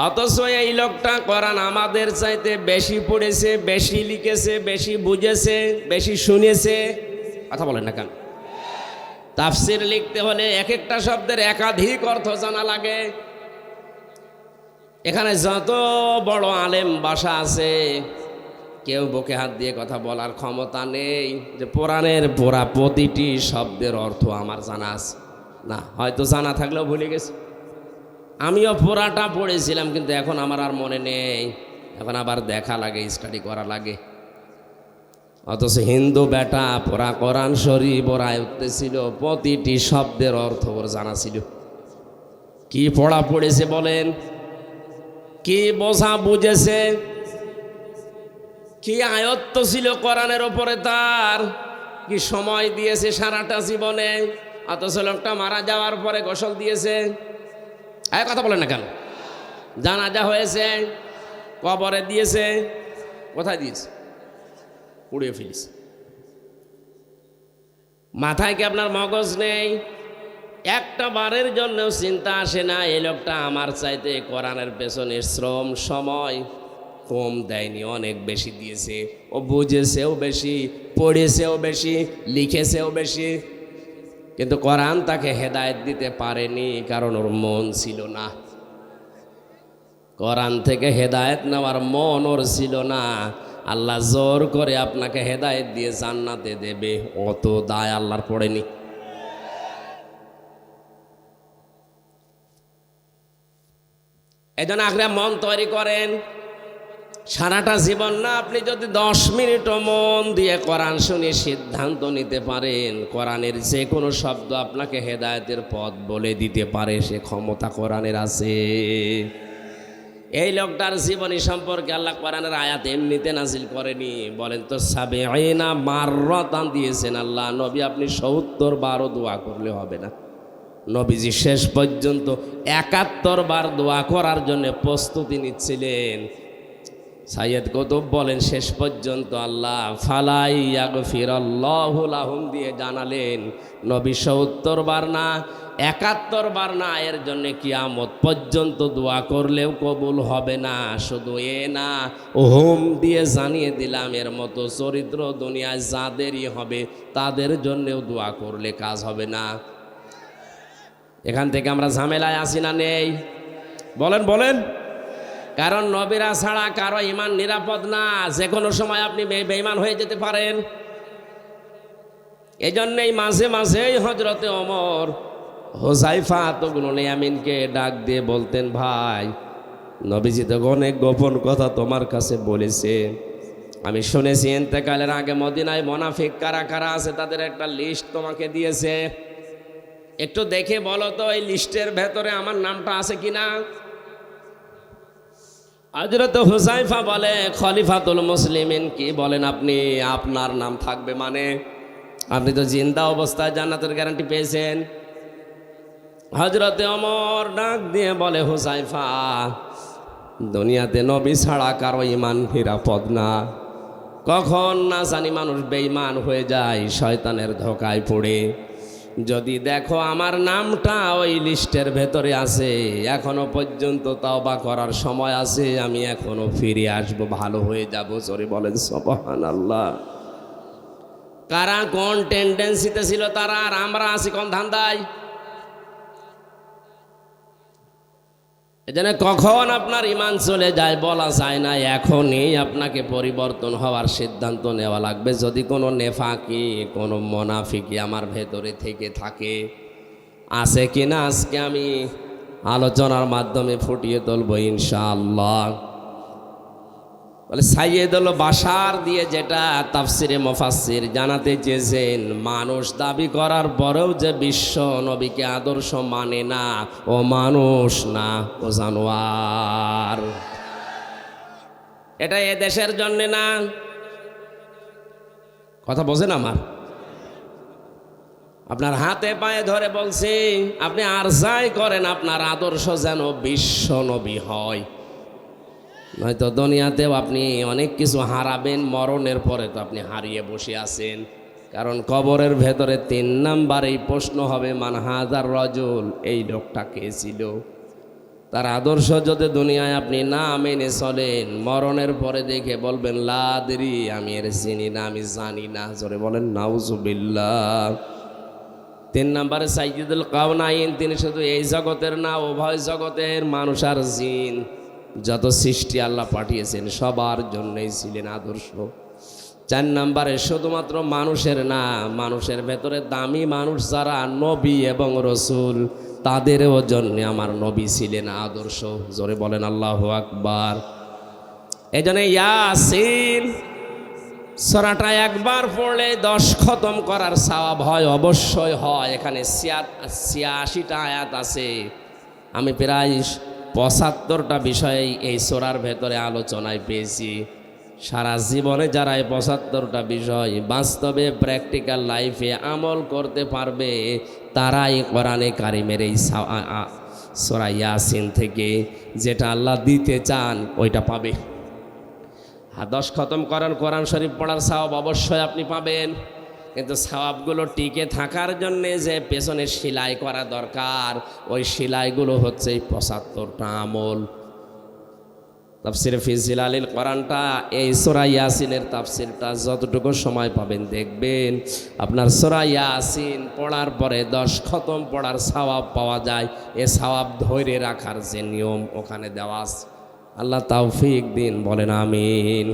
অথচ এই লোকটা কোরআন আমাদের চাইতে বেশি পড়েছে, বেশি লিখেছে, বেশি বুঝেছে, বেশি শুনেছে। কথা বলেন না কেন? তাফসির লিখতে হলে এক একটা শব্দের একাধিক অর্থ জানা লাগে। এখানে যত বড় আলেম বাসা আছে, কেউ বুকে হাত দিয়ে কথা বলার ক্ষমতা নেই যে কোরআনের পুরা প্রতিটি শব্দের অর্থ আমার জানা আছে। না, হয়তো জানা থাকলেও ভুলে গেছি। আমিও পুরাটা পড়েছিলাম, কিন্তু এখন আমার আর মনে নেই। এখন আবার দেখা লাগে, স্টাডি করা লাগে। অথচ হিন্দু বেটা পুরা কোরআন শরীফ ওর আয়ত্তে ছিল, প্রতিটি শব্দের অর্থ ওর জানা ছিল। কি পড়া পড়েছে বলেন, কি বোঝা বুঝেছে, কি আয়ত্ত ছিল কোরআনের ওপরে তার, কি সময় দিয়েছে সারাটা জীবনে। অথচ লোকটা মারা যাওয়ার পরে গোসল দিয়েছে। কথা বলেন না কেন? জানাজা হয়েছে, কবরে দিয়েছে। কোথায় দিয়েছে? পুড়িয়ে ফেলেছে। মাথায় কি আপনার মগজ নেই? একটা বারের জন্যও চিন্তা আসে না এই লোকটা আমার চাইতে কোরআনের পেছনে শ্রম সময় কম দেয়নি, অনেক বেশি দিয়েছে। ও বুঝেছেও বেশি, পড়েছেও বেশি, লিখেছেও বেশি, কিন্তু কোরআন তাকে হেদায়েত দিতে পারেনি, কারণ ওর মন ছিল না। কোরআন থেকে হেদায়েত নেওয়ার মন ওর ছিল না। আল্লাহ জোর করে আপনাকে হেদায়েত দিয়ে জান্নাতে দেবে, অত দায় আল্লাহর পড়েনি। এই জন্য আগে মন তৈরি করেন। সারাটা জীবন না, আপনি যদি 10 মিনিটও মন দিয়ে কোরআন শুনে সিদ্ধান্ত নিতে পারেন, কোরআনের যে কোনো শব্দ আপনাকে হেদায়েতের পথ বলে দিতে পারে, সে ক্ষমতা কোরআনের আছে। এই লোকটার জীবনী সম্পর্কে আল্লাহ কোরআনের আয়াত এমনিতে নাজিল করেনি, বলেন তো ৭০ মাররাতান দিয়েছেন আল্লাহ। নবী আপনি ৭০ বারও দোয়া করলে হবে না। নবীজি শেষ পর্যন্ত ৭১ বার দোয়া করার জন্য প্রস্তুতি নিচ্ছিলেন। সাইয়্যেদ কুতুব বলেন, শেষ পর্যন্ত আল্লাহ ফালাই ইয়াগফিরাল্লাহু লাহুম দিয়ে জানালেন, নবী ৭০ বার না, ৭১ বার না, এর জন্য কিয়ামত পর্যন্ত দোয়া করলেও কবুল হবে না। শুধু এ না, ওহম দিয়ে জানিয়ে দিলাম, এর মতো চরিত্র দুনিয়ায় যাদেরই হবে তাদের জন্যেও দোয়া করলে কাজ হবে না। এখান থেকে আমরা ঝামেলায় আসি না নেই? বলেন বলেন। কারণ নবীরা ছাড়া কারো ইমান নিরাপদ না, যে কোনো সময় আপনি বেঈমান হয়ে যেতে পারেন। এই জন্যেই মাঝে মাঝেই হযরতে ওমর হুযায়ফা ইবনে ইয়ামিনকে ডাক দিয়ে বলতেন, ভাই নবীজি তো অনেক গোপন কথা তোমার কাছে বলেছে, আমি শুনেছি ইন্তেকালের আগে মদিনায় মুনাফিক কারা কারা আছে তাদের একটা লিস্ট তোমাকে দিয়েছে, একটু দেখে বলো তো এই লিস্টের ভেতরে আমার নামটা আছে কিনা। হযরত হুযায়ফা বলে, খলিফাতুল মুসলিমিন কি বলেন আপনি, আপনার নাম থাকবে মানে? আপনি তো জিন্দা অবস্থায় জান্নাতের গ্যারান্টি পেয়েছেন। হযরতে ওমর ডাক দিয়ে বলে, হুযায়ফা দুনিয়াতে নবী ছাড়া কারো ইমান নিরাপদ না, কখন না জানি মানুষ বেঈমান হয়ে যায় শয়তানের ধোকায় পড়ে। যদি দেখো আমার নামটা ওই লিস্টের ভেতরে আছে, এখনো পর্যন্ত তওবা করার সময় আছে, আমি এখনো ফিরে আসবো, ভালো হয়ে যাব। জোরে বলেন সুবহানাল্লাহ। কারা কোন টেন্ডেন্সিতে ছিল তারা, আর আমরা আছি কোন ধান্দায়। এজন্য কখন আপনার ইমান চলে যায় বলা যায় না, এখনই আপনাকে পরিবর্তন হওয়ার সিদ্ধান্ত নেওয়া লাগবে। যদি কোনো নেফাকি, কোনো মুনাফিকি আমার ভেতরে থেকে থাকে, আছে কিনা আজকে আমি আলোচনার মাধ্যমে ফুটিয়ে তুলব ইনশাআল্লাহ। বলে সাইয়্যেদুল বাশার দিয়ে যেটা তাফসিরে মুফাসসির জানাতে চেয়েছেন, মানুষ দাবি করার পরেও যে বিশ্ব নবীকে আদর্শ মানে না, ও মানুষ না, ও জানোয়ার। এটা এ দেশের জন্য না, কথা বোঝেন আমার। আপনার হাতে পায়ে ধরে বলছি, আপনি আর যাই করেন আপনার আদর্শ যেন বিশ্ব নবী হয়। নয়তো দুনিয়াতেও আপনি অনেক কিছু হারাবেন, মরণের পরে তো আপনি হারিয়ে বসে আছেন। কারণ কবরের ভেতরে 3 নাম্বারেই প্রশ্ন হবে, মান হাজার রজুল, এই লোকটা কে ছিল। তার আদর্শ যদি দুনিয়ায় আপনি না মেনে চলেন, মরণের পরে দেখে বলবেন লাদরি, আমি এর চিনি না, আমি জানি না। জোরে বলেন নাউজুবিল্লাহ। 3 নম্বরে সাইয়্যিদুল কাওনাইন, তিনি শুধু এই জগতের না, উভয় জগতের মানুষ আর জিন যত সৃষ্টি আল্লাহ পাঠিয়েছেন সবার জন্যই ছিলেন আদর্শ। 4 নম্বরে শুধুমাত্র মানুষের না, মানুষের ভেতরে দামি মানুষ যারা নবী এবং রসুল, তাদেরও জন্য আমার নবী ছিলেন আদর্শ। জোরে বলেন আল্লাহু আকবার। এই জন্য ইয়াসিন সূরাটা একবার পড়লে 10 খতম করার সওয়াব হয়, অবশ্যই হয়। এখানে 86টা আয়াত আছে। আমি প্রায় 75টা বিষয় এই সূরার ভেতরে আলোচনায় পেয়েছি। সারা জীবনে যারা এই 75টা বিষয় বাস্তবে প্র্যাকটিক্যাল লাইফে আমল করতে পারবে, তারাই কোরআনে কারিমের এই সূরা ইয়াসিন থেকে যেটা আল্লাহ দিতে চান ওইটা পাবে। 10 খতম করার কোরআন শরীফ পড়ার সওয়াব অবশ্যই আপনি পাবেন, কিন্তু সওয়াবগুলো টিকে থাকার জন্যে যে পেছনে সেলাই করা দরকার, ওই সেলাইগুলো হচ্ছে এই 75টা আমল। তাফসিরে ফি জিলালিল কোরআনটা, এই সূরা ইয়াসিনের তাফসিরটা যতটুকু সময় পাবেন দেখবেন আপনার সূরা ইয়াসিন পড়ার পরে 10 খতম পড়ার সওয়াব পাওয়া যায়। এ সওয়াব ধরে রাখার যে নিয়ম ওখানে দেওয়া আছে। আল্লাহ তৌফিক দিন, বলেন আমিন।